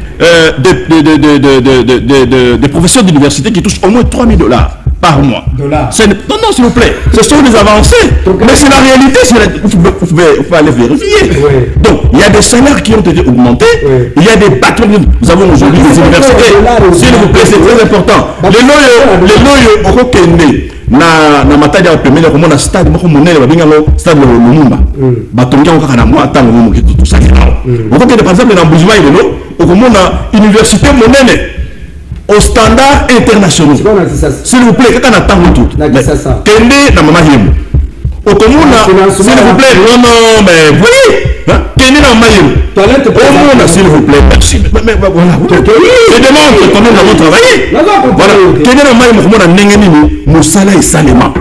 des professeurs d'université qui touchent au moins 3 000 dollars par mois. Non, s'il vous plaît. Ce sont des avancées. Mais c'est la réalité. Vous pouvez aller vérifier. Donc, il y a des salaires qui ont été augmentés. Il y a des patrons. Nous avons aujourd'hui des universités. S'il vous plaît, c'est très important. Les loyaux au Kenya. Na matadi ya pemele ko mona stade moko monene babinga lo stade lo Lumumba batonga ko kana mo atanga mo ke tout ça on peut par exemple dans Boujima ile lo ko mona université monene au standard international s'il vous plaît kana tango tout tende na mama yemu au komona s'il vous plaît non mais oui tende na mama yemu au s'il vous plaît merci mais voilà je demande comment nous avons travaillé voilà tende na mama yemu ko mona ndenge nini Moussala et Salema.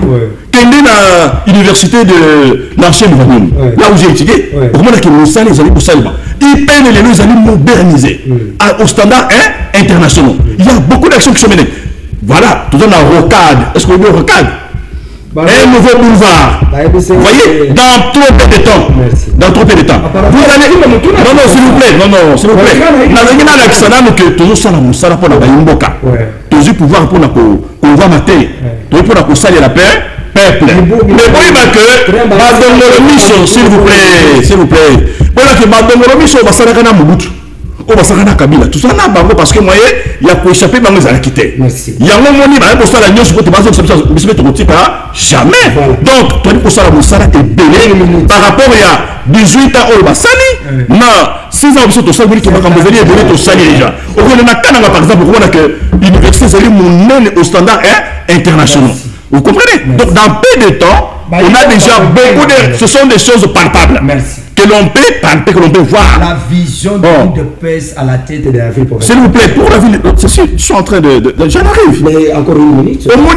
Kende na université de l'ancien Libanum, là où j'ai étudié, au moment où Moussala et Salema, ils peinent les lois, ils allaient moderniser au standard international. Il y a beaucoup d'actions qui sont menées. Voilà, tout ça dans rocade. Est-ce qu'on veut rocade? Un nouveau boulevard. Vous voyez, dans trop peu de temps. Dans trop peu de temps. Vous allez. Non, s'il vous plaît. Non, s'il vous plaît. Nous avons l'accent que toujours ça, la Moussala pour la Bayimboka. Toujours pouvoir pour la pouvoir mater. Toujours pour la salir la paix. Peuple. Mais pour que Badongolo Mission, s'il vous plaît. S'il vous plaît. Pour que Badongolo Mission, va s'arrêter à Mobutu. On va s'arrêter à Kabila. Tout ça, parce que moi, il y a pour échapper dans les acquittés. Il y a un moment où il y a pour ça la nuit, je peux te baser sur jamais. Donc, toi, pour ça la Moussala est belé par rapport à 18 ans au Bassali. Non, 6 ans au Sali, qui va venir et au Sali déjà. Au Canada, par exemple, on a que l'université Sali monnaie au standard international. Vous comprenez? Donc, dans peu de temps, on a déjà beaucoup de. Ce sont des choses palpables. Merci. Que l'on peut palper, que l'on peut voir. La vision de l'UDPS à la tête de la ville provinciale. S'il vous plaît, pour la ville, je suis en train de. J'en arrive. Mais encore une minute. Au moins,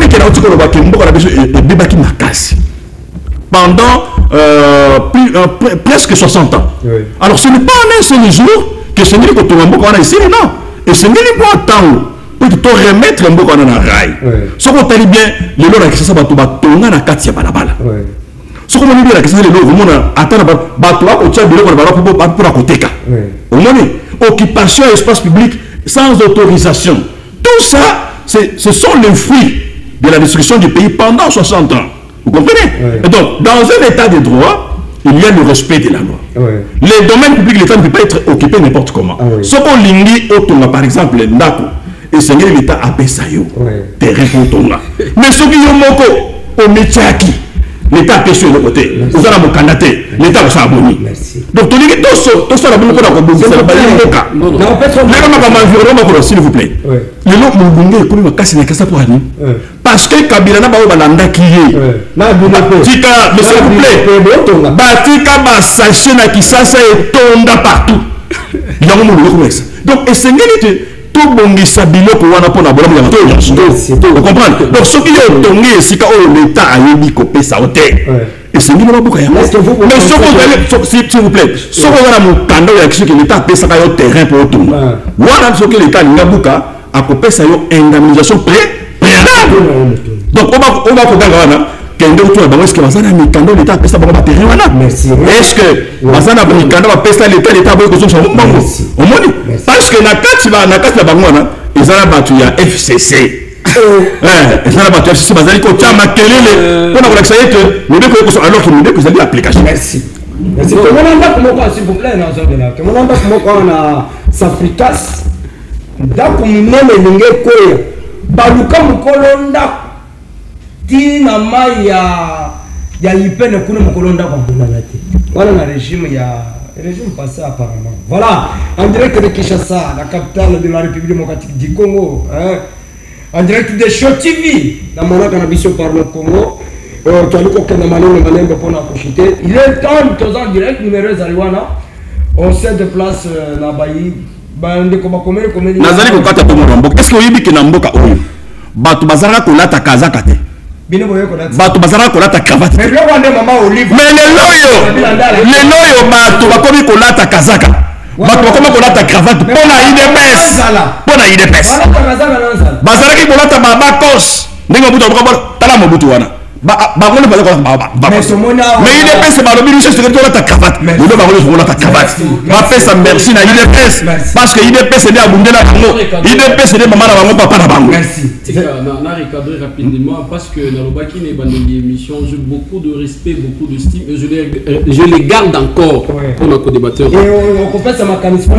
pendant presque 60 ans. Alors, ce n'est pas en un seul jour que ce n'est pas tout le monde qu'on a ici, non. Et ce n'est pas tant. Pour remettre un peu dans la rail. Ce qu'on t'a dit bien, les lois qui sont tombés na katia balabala. Ce qu'on dit bien, les lois, on a atteint battoir au tchad de l'eau pour la côté. Au moins, occupation de l'espace public sans autorisation. Tout ça, ce sont les fruits de la destruction du pays pendant 60 ans. Vous comprenez? Et donc, dans un état de droit, il y a le respect de la loi. Les domaines publics, l'État ne peut pas être occupé n'importe comment. Ce qu'on lingi au par exemple, Ndako. Et c'est l'État a payé ça. Terrain pour Tonga. Mais ce qui est moko, au métier acquis, l'État a payé sur le côté. Vous avez mon candidat, l'État va s'abonner. Donc, tout ça, la bonne fois, s'il vous plaît. Le nom Mouboungé est connu à Kassinakasa pour Annie. Parce que Kabila n'a pas balanda qui est. Tika, mais s'il vous plaît, Batika, Saché, Nakisasa et Tonda partout. Donc, et c'est tout bongisa biloko wana pona bola ya mato vous comprenez donc ce qui est donné c'est que l'état a yebi kopesa hotel et c'est nino babuka ya mais s'il vous plaît ce qu'on a mon kando ya kiso que l'état pesa ka yo terrain pour tout wana ce que l'état ngabuka a kopesa yo indemnisation préalable donc on va kodanga wana kende utu ba est-ce que bazana mikando l'état pesa ba terrain wana est-ce que bazana mikando ba pesa l'état boy ko so mongo on moni parce que na kati la bango wana ezala batu ya FCC ezala batu ya FCC bazali ko tia makelele pona ko lakisa yete mudeko ko so alors que mudeko ezali application merci tout le monde a comment s'il vous plaît na zone là tout le monde a comment na Safricas ndako munene linge koya baluka mukolonda tina mai ya ipene kuna mukolonda kwa bunalati wala na régime passé apparemment. Voilà, en direct de Kinshasa, la capitale de la République démocratique du Congo, hein? En direct de Show TV, dans mon cannabis par le Congo, il est temps en direct, numéro Zaliwana, on se déplace dans Bayi, Nazali ko kata to mboka. Est-ce que oyibi ke na mboka oyo? Batu bazara ko lata kazaka te. Batu bazara ko lata cravate. Mais le loyo batu bakomi ko lata kazaka. Batu bakomi ko lata cravate pona IDPS. Pona IDPS. Bazara ki ko lata baba kos. Ndenge butu ko tala mobutu wana. Mais IDPS ba lobi liche secrétaire la cravate. Le ba ngolo la cravate. Ba pesa merci na IDPS parce que IDPS est abundela bango. IDPS est maman na bango papa na bango. Merci. Na recadrer rapidement parce que dans le Baki n'est pas une émission, j'ai beaucoup de respect, beaucoup de stime et je les garde encore pour nos co-débatteurs. Et on comprend ça mécanisme.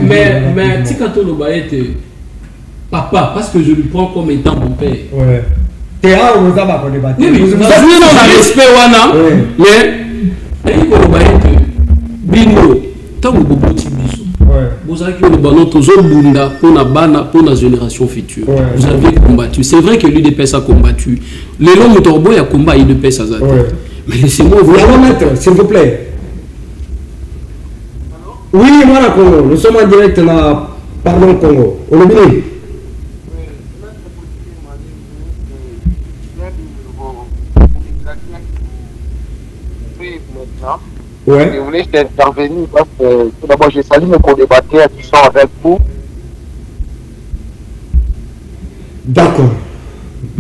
Mais Tikato Lobaete papa parce que je lui prends comme étant mon père. Ouais. Théa ou vous avez débattu. Oui, vous avez respect wana. Mais il faut Lobaete bingo tant que beaucoup de bisous. Vous avez pour la génération future. Vous avez combattu. C'est vrai que l'UDPS a combattu. Les longs motorboy a combattu l'UDPS. Mais laissez-moi vous remettre, s'il vous plaît. Oui, moi, la Congo. Nous sommes en direct là. Pardon, Congo. On est bien. Ouais. Je voulais intervenir parce que tout d'abord je salue mes co-débatteurs qui sont avec vous. D'accord.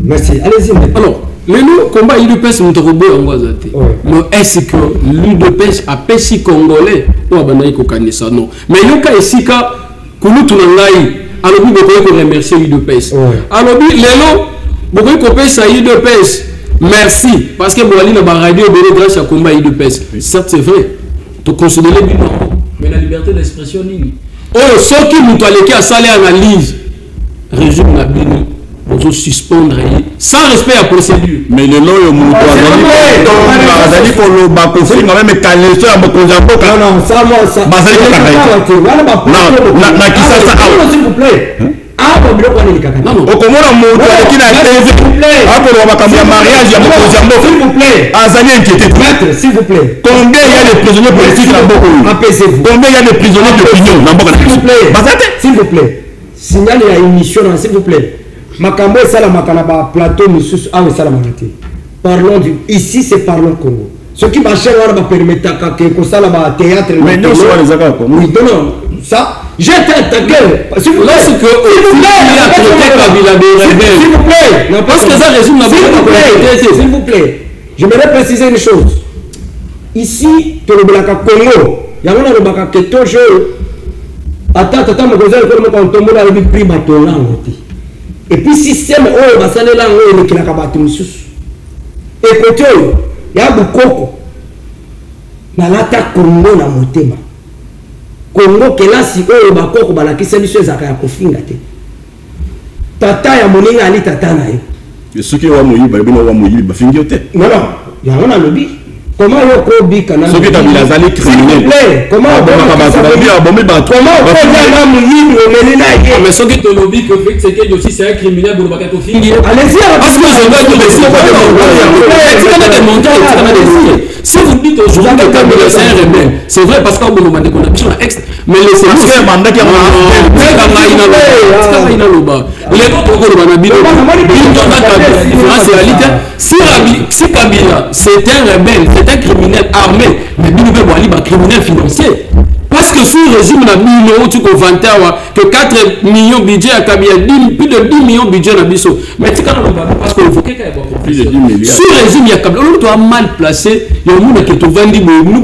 Merci. Allez-y. Alors, le combat UDPS Moutorobo en Guazate. Mais est-ce que l'UDPS a péché congolais ou a banaï kokanisa? Non. Mais il y a ici que nous tunangai. Alors vous pouvez remercier l'UDPS. Alors Lélo, vous pouvez copier ça UDPS. Merci, parce que Boali n'a pas radio grâce à combat IDPS. Certes, c'est vrai. Tu considères bien, mais la liberté d'expression, oh, ceux qui nous ont à saler analyse, régime n'a bien, on suspendre sans respect à la procédure. Mais le nom est mon Bazali pour le Bakofi, quand même, calé sur un Bokozambo. Non, ça, moi, ça. Bazali pour s'il vous plaît. Ah, au Komona moto qui n'a pas mariage s'il vous plaît. Azali inquiété. S'il vous plaît. Combien il y a de prisonniers politiques dans Boko? Apaisez-vous. Combien il y a de prisonniers d'opinion dans Boko? S'il vous plaît. S'il vous plaît. Signal à une mission, s'il vous plaît. Makambo et Salam Makanaba, plateau, nous sous ah, Salamati. Parlons du. Ici, c'est Parlons Congo. Ce qui m'a cher, on va permettre que ça là-bas, théâtre. Mais non, c'est pas les accords. Oui, non, ça. J'ai été attaqué. S'il vous plaît. S'il vous plaît. Parce que ça résume la s'il vous plaît. J'aimerais préciser une chose. Ici, tu le Blaka Congo. Il y a un Blaka qui est toujours. Attends, mon cousin, quand on tombe dans le prix, et puis, système, on va s'aller là, on est là, on est écoutez, il y a beaucoup. Dans l'attaque Congo, dans mon thème. Congo kelasi oyo bakoko balakisa biso ezaka ya kofinga te tata ya moninga ali tata na ye soki wa moyiba bino wa moyiba bafingi te non yango na lobi comment yo ko bika na soki tabila zali criminel comment na moyibi omeli na ye mais soki to lobi que fait c'est que aussi c'est un criminel pour baka to fingi allez-y parce que je dois dire si vous dites c'est un rebelle. C'est vrai parce qu'on demande des conditions extra. Mais les sénateurs. Les si Kabila, c'est un rebelle, c'est un criminel armé, mais il peut aller un criminel financier. Parce que sous le régime, on a mis que 4 millions de budget à Kabila, plus de 10 millions de budget à Bisso. Mais c'est quand même parce qu'il faut qu'il y ait plus de 10 milliards. Sous le régime, il y a Kabila. On doit mal placé. Il y a un monde qui est au Vandi, nous,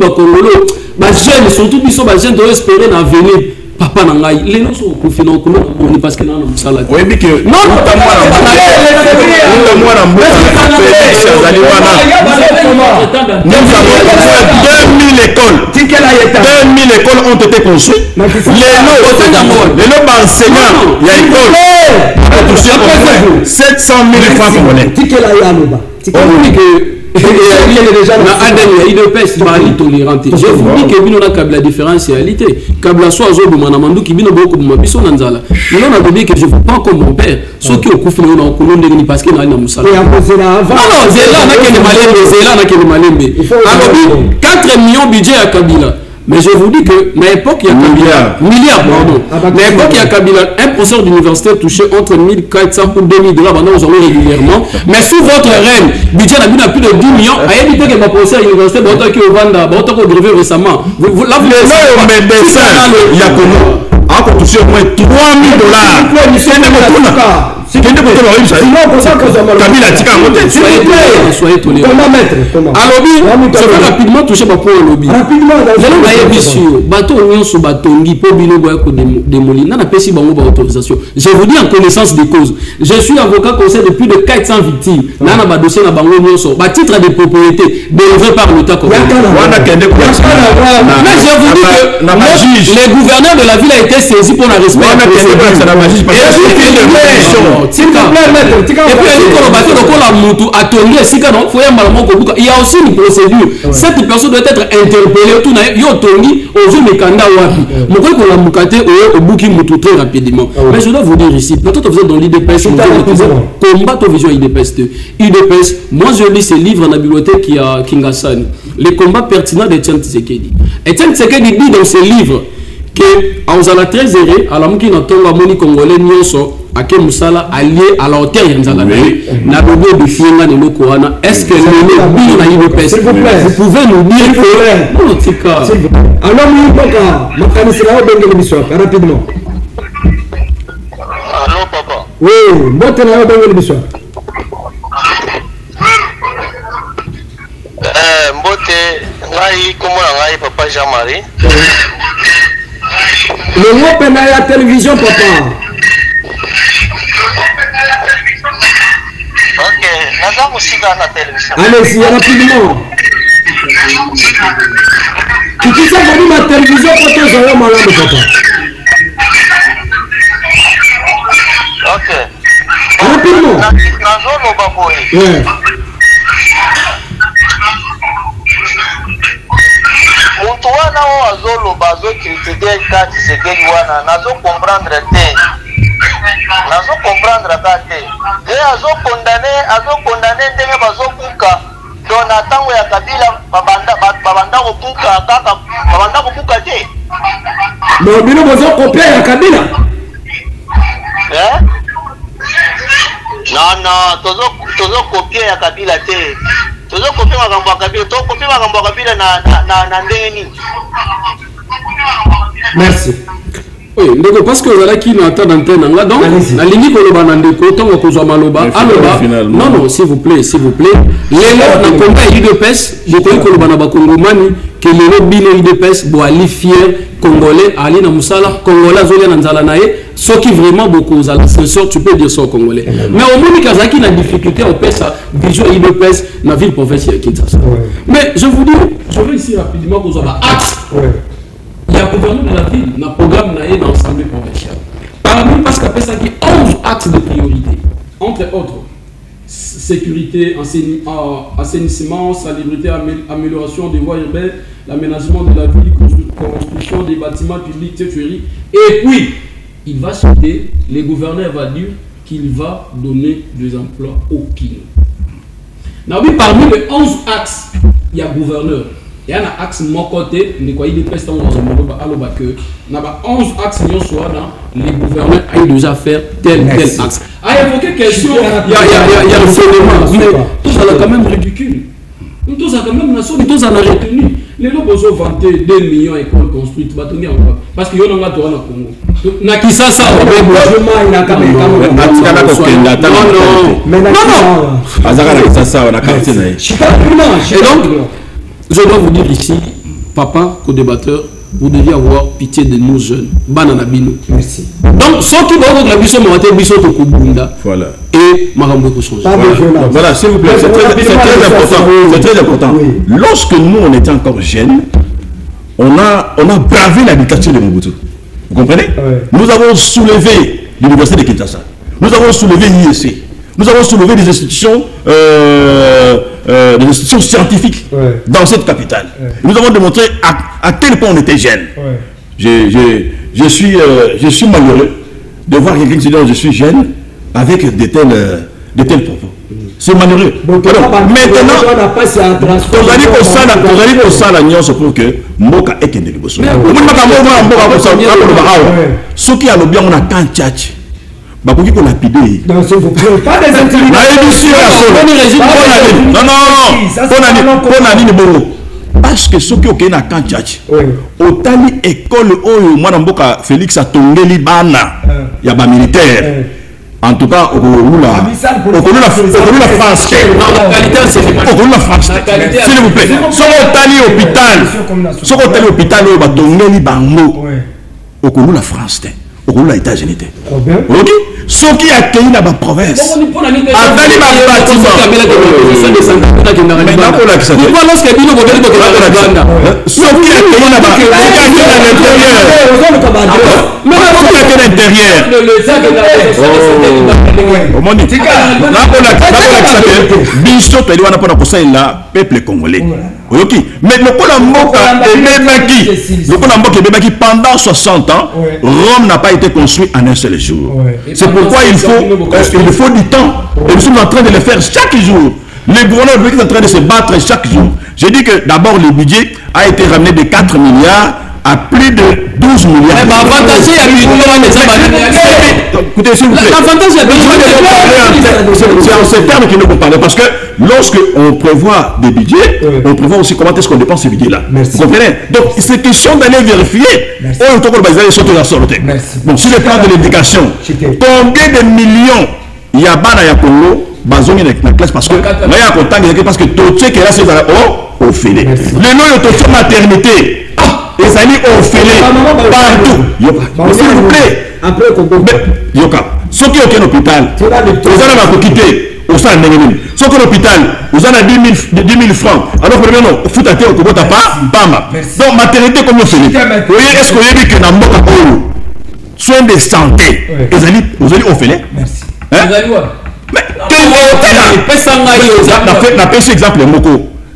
jeunes, surtout Bisso, les jeunes doivent espérer l'avenir. Papa Nangai, les noms sont confinés parce que non, ça là. Oui, mais que. Non, nous avons 2000 écoles. 2000 écoles ont été construites. Les noms enseignants, il y a école. 700 000 francs congolais. Je vous dis que la différentialité. Kabla soit Manamandou qui vient beaucoup de ma bison Nanzala. Il en a dit que je ne veux pas comme mon père. Ceux qui ont coupé dans le colon de parce qu'il y a un moussala. Non, Zéla n'a qu'un malembe. Alors, 4 millions de budget à Kabila. Mais je vous dis que, à l'époque, il y a Kabila. Milliards, pardon. À l'époque, il y a Kabila. Un professeur d'université touchait entre 1400 ou 2000 $. Maintenant, nous allons régulièrement. Mais sous votre règne, le budget n'a plus de 10 millions. À éviter que ma professeur à l'université, il y a grévé récemment. Là, vous le médecin, il y a comment touché au moins 3 000 $. Soyez tolérants. Alors, je vais rapidement toucher ma point au lobby. Rapidement, je vous dis en connaissance de cause. Je suis avocat conseil de plus de 400 victimes. Dans titre de propriété délivré par l'État. Mais je vous dis que les gouverneurs de la ville a été saisis pour la respect. Il y a aussi une procédure. Cette personne doit être interpellée. Très rapidement. Mais je dois vous dire ici, peut-être vous êtes dans l'IDPS, combattre vision IDPS 2. IDPS, moi je lis ces livres dans la bibliothèque qui a Kingasani. Les combats pertinents d'Etienne Tshisekedi. Etienne Tshisekedi dit dans ses livres que en la très erré, à la mouki n'entend moni congolais nyonso ake musala allié à la hauteur yanzala na dobo de fienga ne lokoana. Est-ce que le bi na IDPS vous pouvez nous dire que non tika alors nous poka makanisela obenge le biso rapidement. Allô papa. Oui, mbote na obenge le biso. Mbote ngai komona ngai papa Jean-Marie. Le mot à la télévision, papa. Ok, nous avons aussi dans la télévision. Allez-y, rapidement. Tu sais que la télévision, papa. Ok. Rapidement. Ouais. Muntu wana o azoloba azokritike kati Tshisekedi wana nazo comprendre te. Nazo comprendre ka te. Ye azokondane ndenge bazokuka don atango ya Kabila babanda kokuka kaka babanda kokuka te. Mais bino bazokopia ya Kabila. Non, tozo kopia ya Kabila te. Tozo kopia makambo ya Kabila, to kopia makambo ya Kabila na ndenge nini? Merci. Oui, donc parce que voilà qui n'entend d'antenne là donc la ligne que le banandeko tant que vous maloba aloba non s'il vous plaît les lots na combat IDPS je crois que le banaba kongomani que les lots bino IDPS bo ali fier congolais ali na musala congolais zolia na nzala nae ce qui vraiment beaucoup aux ascenseurs tu peux dire ça au congolais mais au monde kazaki na difficulté au pesa vision IDPS na ville province ya Kinshasa mais je vous dis je veux ici rapidement que vous avez axe. Il y a un gouverneur de la ville, dans le programme dans l'Assemblée provinciale. Parmi parce qu'après ça, il y a 11 axes de priorité. Entre autres, sécurité, assainissement, salubrité, amélioration des voies urbaines, l'aménagement de la ville, construction des bâtiments publics, tueries. Et puis, il va citer, le gouverneur va dire qu'il va donner des emplois au Kino. Parmi les 11 axes, il y a gouverneur. Il y a un axe mon côté, il est presque dans que 11 axes les gouverneurs ont déjà fait tel axe. À évoquer question, il y a un phénomène, mais tout ça est quand même ridicule. Tout ça quand même, tout ça a retenu. Les gens ont vanté 2 millions d'écoles construites, parce qu'il y a un Congo. Na kisa ça je dois vous dire ici, papa, co-débatteur, vous devez avoir pitié de nous jeunes. Merci. Donc, ceux qui vont avoir la mission, voilà. Et Marambo changer. Voilà, s'il vous plaît, c'est très important. C'est très important. Oui. Lorsque nous, on était encore jeunes, on a bravé la dictature de Mobutu. Vous comprenez? Nous avons soulevé l'université de Kinshasa. Nous avons soulevé l'IEC. Nous avons soulevé des institutions scientifiques dans cette capitale. Nous avons démontré à quel point on était jeune. Je suis malheureux de voir quelqu'un qui dit je suis jeune avec de tels propos. C'est malheureux. Maintenant, vous allez pour ça la nuance pour que Moka ait une délibération. Ce qui a le bien, on a tant tchatch. Non, s'il vous plaît, pas des intelligents. Non. Parce que ceux qui ont un candidat, au tali école où moi n'importe Félix a tombé libana, il y a pas militaire. En tout cas, au la France, s'il vous plaît. Sur au tali hôpital, au tombé libango, au la France, au la États-Unis. Ok? Ceux qui accueillent la province, peuple congolais. Mais le pendant 60 ans, Rome n'a pas été construit en un seul jour. C'est pourquoi il faut du temps. Et nous sommes en train de le faire chaque jour. Le gouvernement est en train de se battre chaque jour. J'ai dit que d'abord le budget a été ramené de 4 milliards à plus de 12 milliards. Écoutez, s'il vous plaît. C'est en ces termes qu'il nous faut parler. Parce que lorsque on prévoit des budgets, on prévoit aussi comment est-ce qu'on dépense ces budgets-là. Vous comprenez? Donc, c'est question d'aller vérifier. Donc, sur le plan de l'éducation, combien de millions il y a à Congo, dans la classe parce que parce que tout ce qui est là, c'est au fêlé. Le nom de maternité. Et ça dit au fêlé partout. S'il vous plaît. Yoka. Ceux qui ont un hôpital, vous allez quitter au sein de ceux qui ont un hôpital, vous avez 10 000 francs. Alors, premièrement, fout à terre au Kobota pas, bam. Donc, maternité comme au fêlé. Vous voyez, est-ce que vous avez vu que dans le soins de santé, vous allez au fêlé? Merci. Mais, la pêche exemple,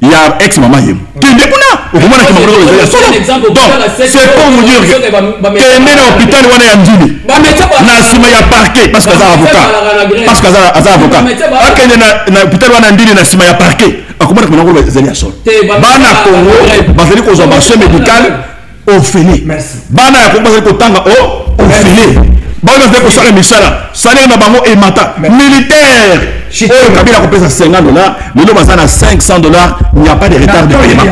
il y a ex-maman. Donc, c'est pour vous dire que l'hôpital il y a parquet parce que c'est avocat. Parce que c'est avocat. L'hôpital il y a parquet. Comment est-ce que vous sol? Bana Congo, aux observations médicales au fini. Bana au fini. Bon, on fait pour ça, Michela. Salaire n'a pas et mata. Militaire. Kabila compte à 50 $. Le nom à 500 $. Il n'y a pas de retard de paiement.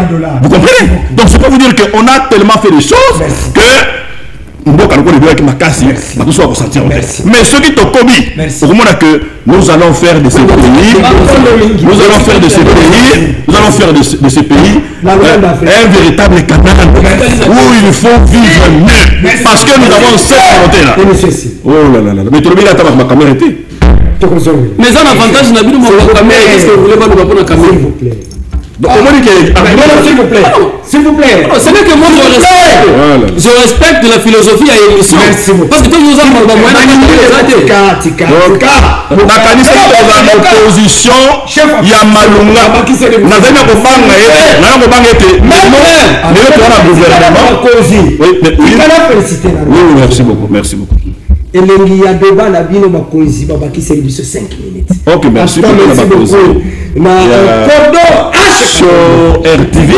Vous comprenez? Donc, c'est pour vous dire qu'on a tellement fait des choses que. Mais ce qui est commis, que nous allons faire de ces pays, un véritable canal où il faut vivre mieux. Parce que nous avons cette volonté-là. Oh là là là. Mais tu as ma caméra été. Mais un avantage, n'a plus de caméra. Qu'est-ce que vous voulez pas nous répondre à la caméra? Donc, s'il vous plaît. S'il vous plaît. C'est vrai que moi je respecte la philosophie à l'émission. Parce que nous avons la opposition, il y a Malunga. Merci beaucoup. Merci beaucoup. Et il y a débat la bino ma cohésion, qui s'est dit 5 minutes. Ok, merci beaucoup. RTV.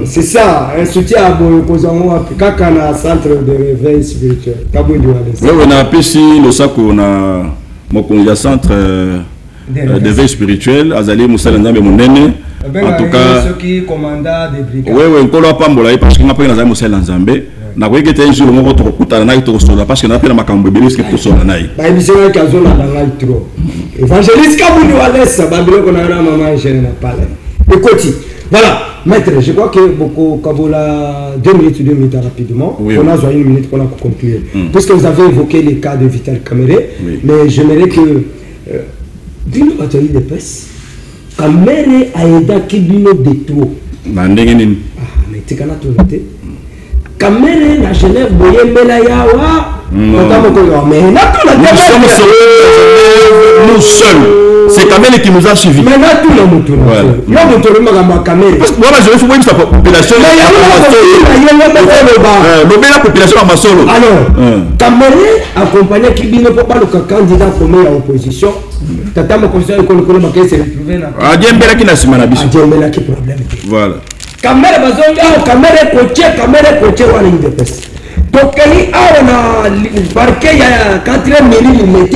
C'est ça, un soutien à Boyokozango, Kaka na centre de réveil spirituel. Oui, on a appelé le sac, on a mon centre de veille spirituel, Azali Moussa Nzambe Mounene. En tout cas, ceux qui commandent des brigades. Oui, on ne pas m'envoyer parce qu'on a pris Nzambe Moussa Nzambe. Na ko yeke un jour mo ko kuta na ito sola parce que na pela makambo belis ke sola na yi ba emission ka zo na ngai trop évangéliste Kabuni Walesa babilo ko na maman gêne na parler écoute voilà maître je crois que beaucoup Kabola 2 minutes rapidement oui, on a besoin une minute pour la conclure parce que vous avez évoqué les cas de Vital Kamere mais j'aimerais que d'une bataille de presse Kamere a aidé Kibino de trop na ndenge nini mais tikana to noté Kamere na Genève boye mela yawa nous seuls c'est Kamere qui nous a suivis mais là tout le monde parce que moi je vais voir sa population la population à Masolo alors Kamere accompagné Kibino pour pas le candidat comme la opposition tata mo conseil ko ko ba ke se retrouver na Adjembela ki na simana biso Adjembela ki problème voilà Kamere bazonga Kamere coaché wala indepes donc kali awana parquet ya 4e mm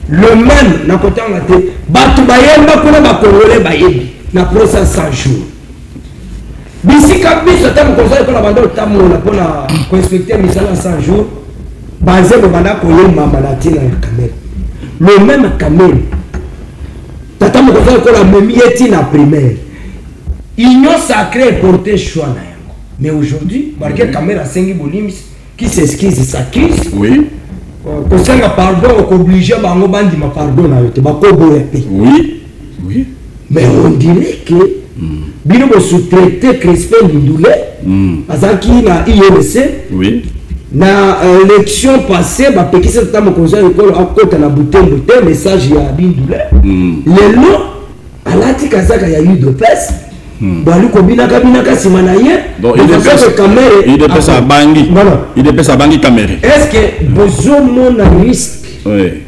le même na côté ngate batu bayemba kuna ba congolais bayebi na procès 100 jours bisika biso tamu conseil ko la bando tamu na pona ko inspecteur misala 100 jours basé ko banda ko yemba malatina ya Kamere le même Kamere tata mo conseil ko la memieti na primaire Union sacrée porté choix na yango. Mais aujourd'hui, marqué Kamere Sengi Bolims qui s'excuse, s'accuse. Oui. Pour ça, pardon, on obligé bango bandi ma pardon na yote, bako boye. Oui. Oui. Mais on dirait que bino bo sous-traité Crispin Ndoulé, azaki na INC. Oui. Na élection passée, ba pekisa tamo conseil école à côté na bouteille message ya Ndoulé. Le nom alati kazaka ya eu de peste. Bali kobina kabinaka simana ye donc il dépêche à bangi il dépêche à bangi Kamere est-ce que besoin mon risque oui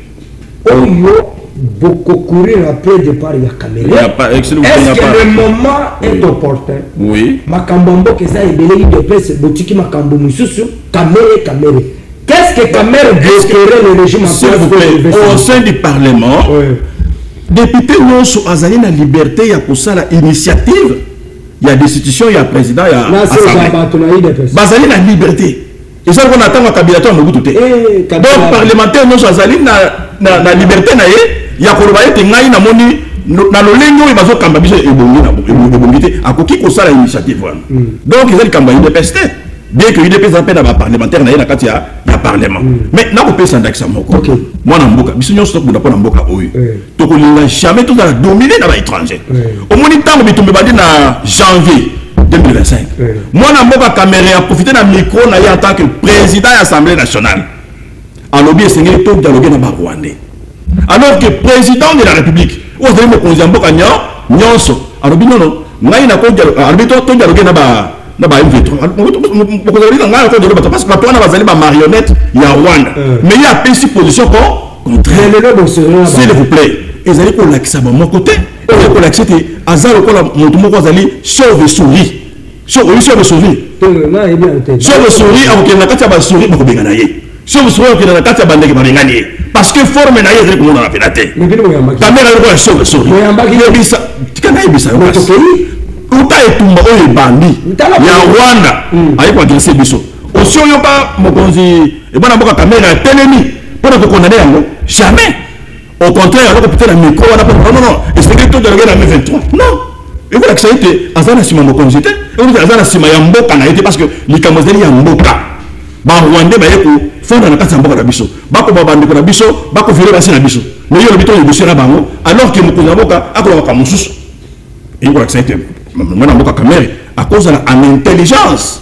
oyo beaucoup courir après départ ya Kamere est-ce que le moment est opportun oui makambambo keza ebele de pèse botiki makambo mususu Kamere qu'est-ce que Kamere bloquerait le régime en place au sein du parlement député nyonso azali na liberté ya kosala initiative ya destitution ya président ya assemblée bazali na liberté eza ko na tanga kabila mobutu te donc parlementaire nyonso azali na liberté na ye ya koloba ete ngai na moni na lolenge oyo bazokamba biso ebongi te akoki kosala initiative wana donc ezali kamba UDPS te bien que UDPS a na parlementaire na ye na kati ya parlement mais na kopesa ndakisa moko mwana mboka biso nyonso tokunda mpo na mboka oyo tokolinga jamais tozala domine na baétranger omoni ntango bitumbe bandi na janvier 2025 mwana mboka Kamere a profité na micro na ye en tant que président ya assemblée nationale alobi esengeli todialogue na barwandais alors que président de la république oyo azali mokonzi ya mboka nyonso alobi nono ngai alobi todialogue na ba M23 parce que bato wana bazali ba marionnette ya Rwanda mais il y a pesi position contraire s'il vous plaît ezali ko lakisa ba moko te ezali ko lakisa te azalo ko la moto moko azali chauve-souris chauve-souris akokende na kati ya basouris bakobenga na ye chauve-souris akokende na kati ya bandeke babengani ye parce que forme na ye ezali komona na pena te Kamere ali koya chauve-souris tika nayebisa uta etumba oyo ebandi ya Rwanda ayi koagrese biso osi oyo ba mokonzi ebana mboka Kamere atelemi mpona kokondane yango jamais au contraire aloko peut-être na micro wana non esengeli todialogue na M23 non ekolakisa ete aza na nsima mokonzi te ekoki aza na nsima ya mboka na ye te parce que likambo ezali ya mboka barwandais baye kofanda na kati ya mboka na biso bakoba bandeko na biso bakovile basi na biso mais yo lobi to négocie na bango alors que mokonzi ya mboka akolobaka mosusu ekolakisa ete mwana mboka Kamere akozala en intelligence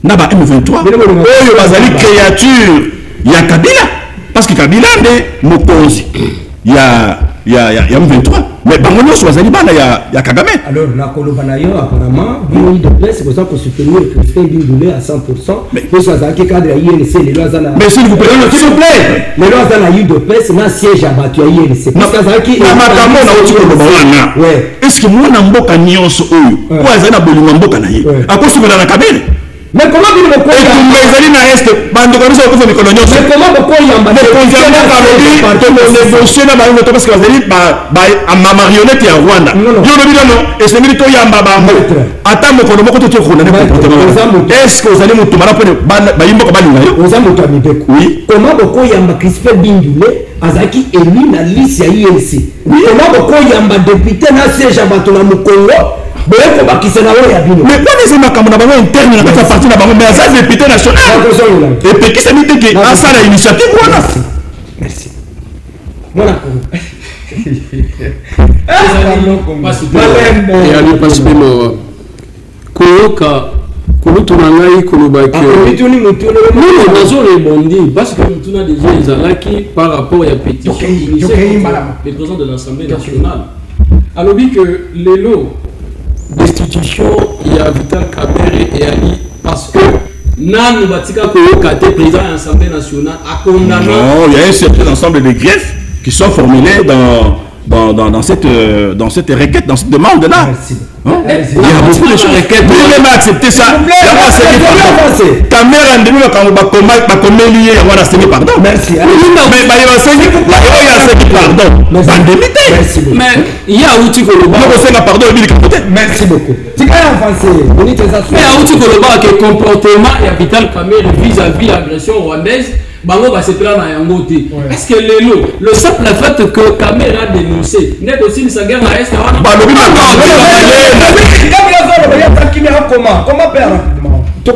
na ba M23 oyo bazali créature ya Kabila parce que Kabila nde mokonzi ya M23 mais bango nyonso bazali bana ya Kagame. Alors na kolobana yo apparemment bino de presse c'est pour ça qu'on soutenir Crispin Bindoulé à 100%. Mais ça ça qui cadre INC les lois na. Mais s'il vous plaît, les lois na de presse na siège à batu INC. Parce que ça qui na makambo na oti koloba wana. Est-ce que mwana mboka nyonso oyo ko azali na bolingo mboka na ye akosukela na Kabila? Mais comment vous le connaissez? Mais comment vous négocier na bango parce que bazali ma marionnette ya Rwanda. Yo lobi non, et c'est milito yamba bango. Ata mokolo moko to ko na comportement. Est-ce que vous allez mutu mara pone ba yimbo ko balinga yo? Oza mutu amibeko. Oui. Comment vous yamba Crispin Bindoulé azaki élu na liste ya INC? Comment vous yamba député na siège bato na Mukongo? Mais quoi les émakambo na bango interne na kati parti na bango mais ça député national et puis qui s'est mis que à ça la initiative voilà. Merci. Voilà. Et allez passer le koyoka kulutu na ngai kolobaki non nazo rebondi parce que tout a déjà ezalaki par rapport à pétition le président de l'Assemblée nationale alors dit que les lots destitution il y a Vital Kamerhe et Ali parce que Nan Batika Koyoka président de l'Assemblée nationale a condamné. Non, il y a un certain ensemble de griefs qui sont formulés dans cette requête, dans cette demande-là. Il y a beaucoup de choses. Vous pouvez même accepter ça. Caméra en demi quand on va lié on va accepter pardon. Merci. Mais il y a outil Koloba. Pardon, merci beaucoup. Mais outil Koloba que comportement et Vital Kamerhe vis-à-vis l'agression rwandaise. Bango va se plaindre à Yangote. Est-ce que le simple fait que Kamerhe a dénoncé n'est aussi une guerre à Est comment faire que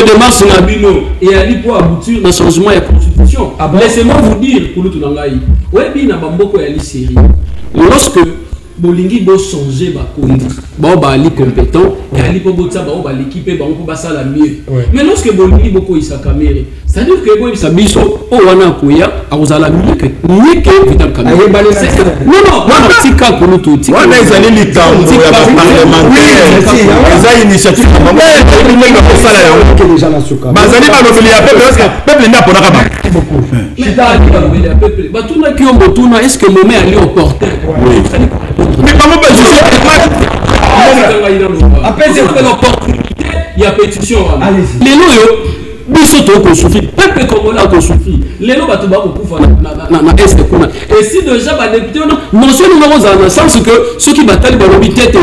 de mars Nabino et Ali pour aboutir dans le changement de la constitution. Laissez-moi vous dire, lorsque Bolingi bo changer ba kondi ba ba ali compétent et ali po botsa ba l'équipe ba ko ba sala mieux mais lorsque Bolingi boko isa Kamerhe c'est-à-dire que bo isa biso o wana koya akuzala mieux que Vital Kamerhe non tika kulutu tika wana ezali likambo ya parlementaire eza initiative ba sala ya bazali ba lobeli ya peuple parce que peuple n'a pas ba bah tout na qui on tuna est-ce que moment ali opportun mais comment pas après c'est l'opportunité il y a pétition les lots biso to ko souffrir peuple comme là ko souffrir les lots bato ba ko kufa na est kuna et si déjà ba député non seulement dans le sens que ceux qui bataillent ba lobby tête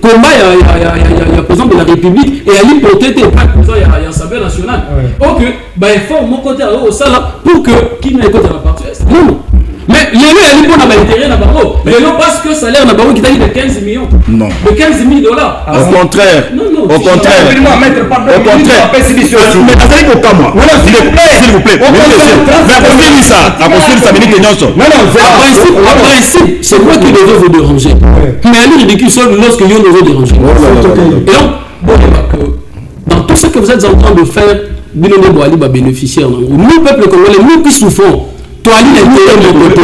combat il y a président de la République et Ali peut-être pas président il y a l'Assemblée nationale ok bah il faut mon côté au sala pour que qui n'est pas de la partie non mais il y a pour l'intérêt là-bas mais non parce que salaire là-bas qui t'a dit de 15 millions non de 15 000 $. Au contraire au contraire mais attendez qu'au cas moi s'il vous plaît mais à cause de ça minute non en principe c'est moi qui devais vous déranger mais Ali ridicule seul lorsque yo nous déranger et donc bon dans tout ce que vous êtes en train de faire Binondo Boali va bénéficier nous peuple congolais nous qui souffrons toi Ali l'intérêt de côté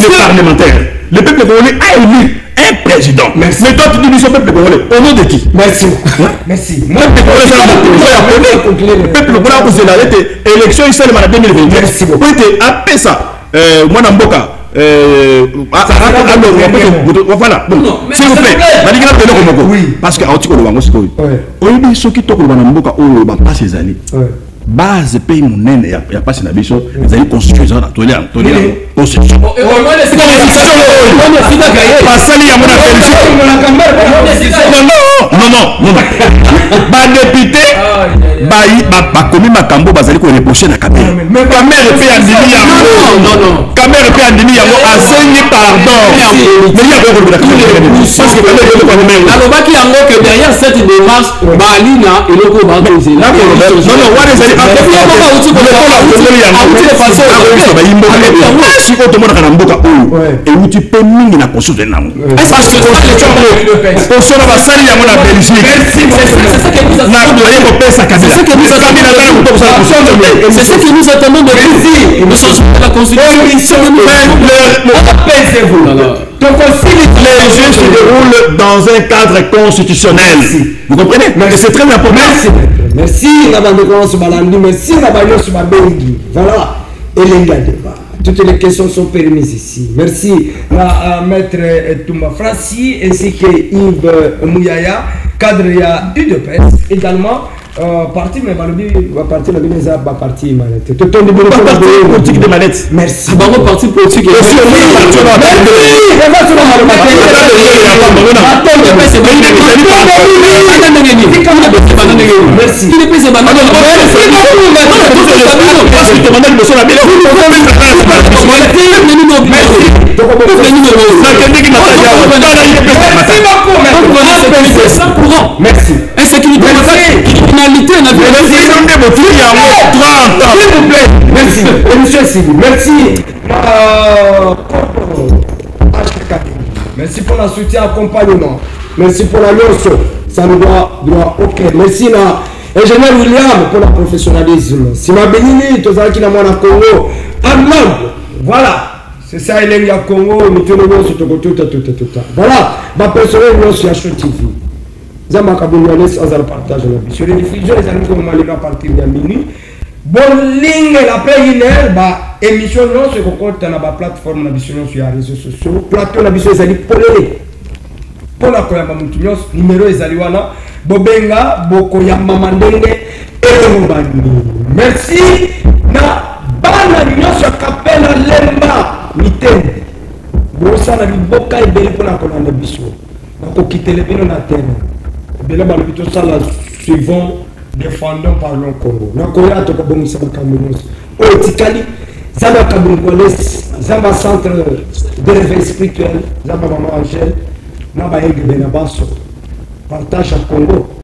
le parlementaire le peuple congolais a élu un président mais toi tu dis le peuple congolais au nom de qui merci le peuple congolais a posé la élection il s'est le 2020 merci beaucoup après ça moi Namboka voilà s'il vous plaît parce que oui ceux qui tombent dans Namboka pas ces années base pays monene ya passe na biso ezali constitution na tolia constitution pasali ya mona non ba député ba komi makambo bazali ko reprocher na Kamerhe mais Kamerhe pe andimi ya non Kamerhe pe andimi ya asengi pardon mais il y a pas de parce que Kamerhe ko même alobaki yango que derrière cette démarche balina eloko ba poser non what is ce que nous attendons. C'est ce que nous attendons de vous. Nous changeons la constitution. Apaisez-vous. Donc les jeux se déroulent dans un cadre constitutionnel. Vous comprenez? Mais c'est très important. Merci. Merci. Voilà. Et les gars, toutes les questions sont permises ici. Merci à Maître Touma Franci ainsi que Yves Mouyaya, cadre de UDPS également. Parti mais parti la bise ba parti manette to to de politique de manette merci ba parti politique merci s'il vous plaît, merci. Monsieur Sidi, merci. Merci pour la soutien, accompagnement. Merci pour la leçon. Ça nous doit ok. Merci à ingénieur William pour le professionnalisme. Si ma bénini, tous ceux qui n'ont pas Congo, voilà. C'est ça, il y a Congo, nous tenons sur tout. Voilà, ma personne est sur HTV. Zama Kaboulianes Azal partage la vie. Sur les diffusions, les amis comme Malika à partir de minuit. Bon ligne après une heure, bah émission non c'est qu'on compte dans la plateforme la vision sur les réseaux sociaux. Plateau la vision ezali polé. Pour la koyamba mutunyos numéro ezali wana bobenga bokoyamba mandenge et mbani. Merci na bana nyos kapela lemba mitende. Bosa na biboka ebele pour la kolanda biso. Na quitter les bino na terre. Bela balobito sala suivant défendant par le Congo. Na koya to ko bongisa Cameroun. O tikali zamba Cameroun zamba centre de réveil spirituel, zamba maman Angèle, na ba yegi bena baso. Partage à Congo.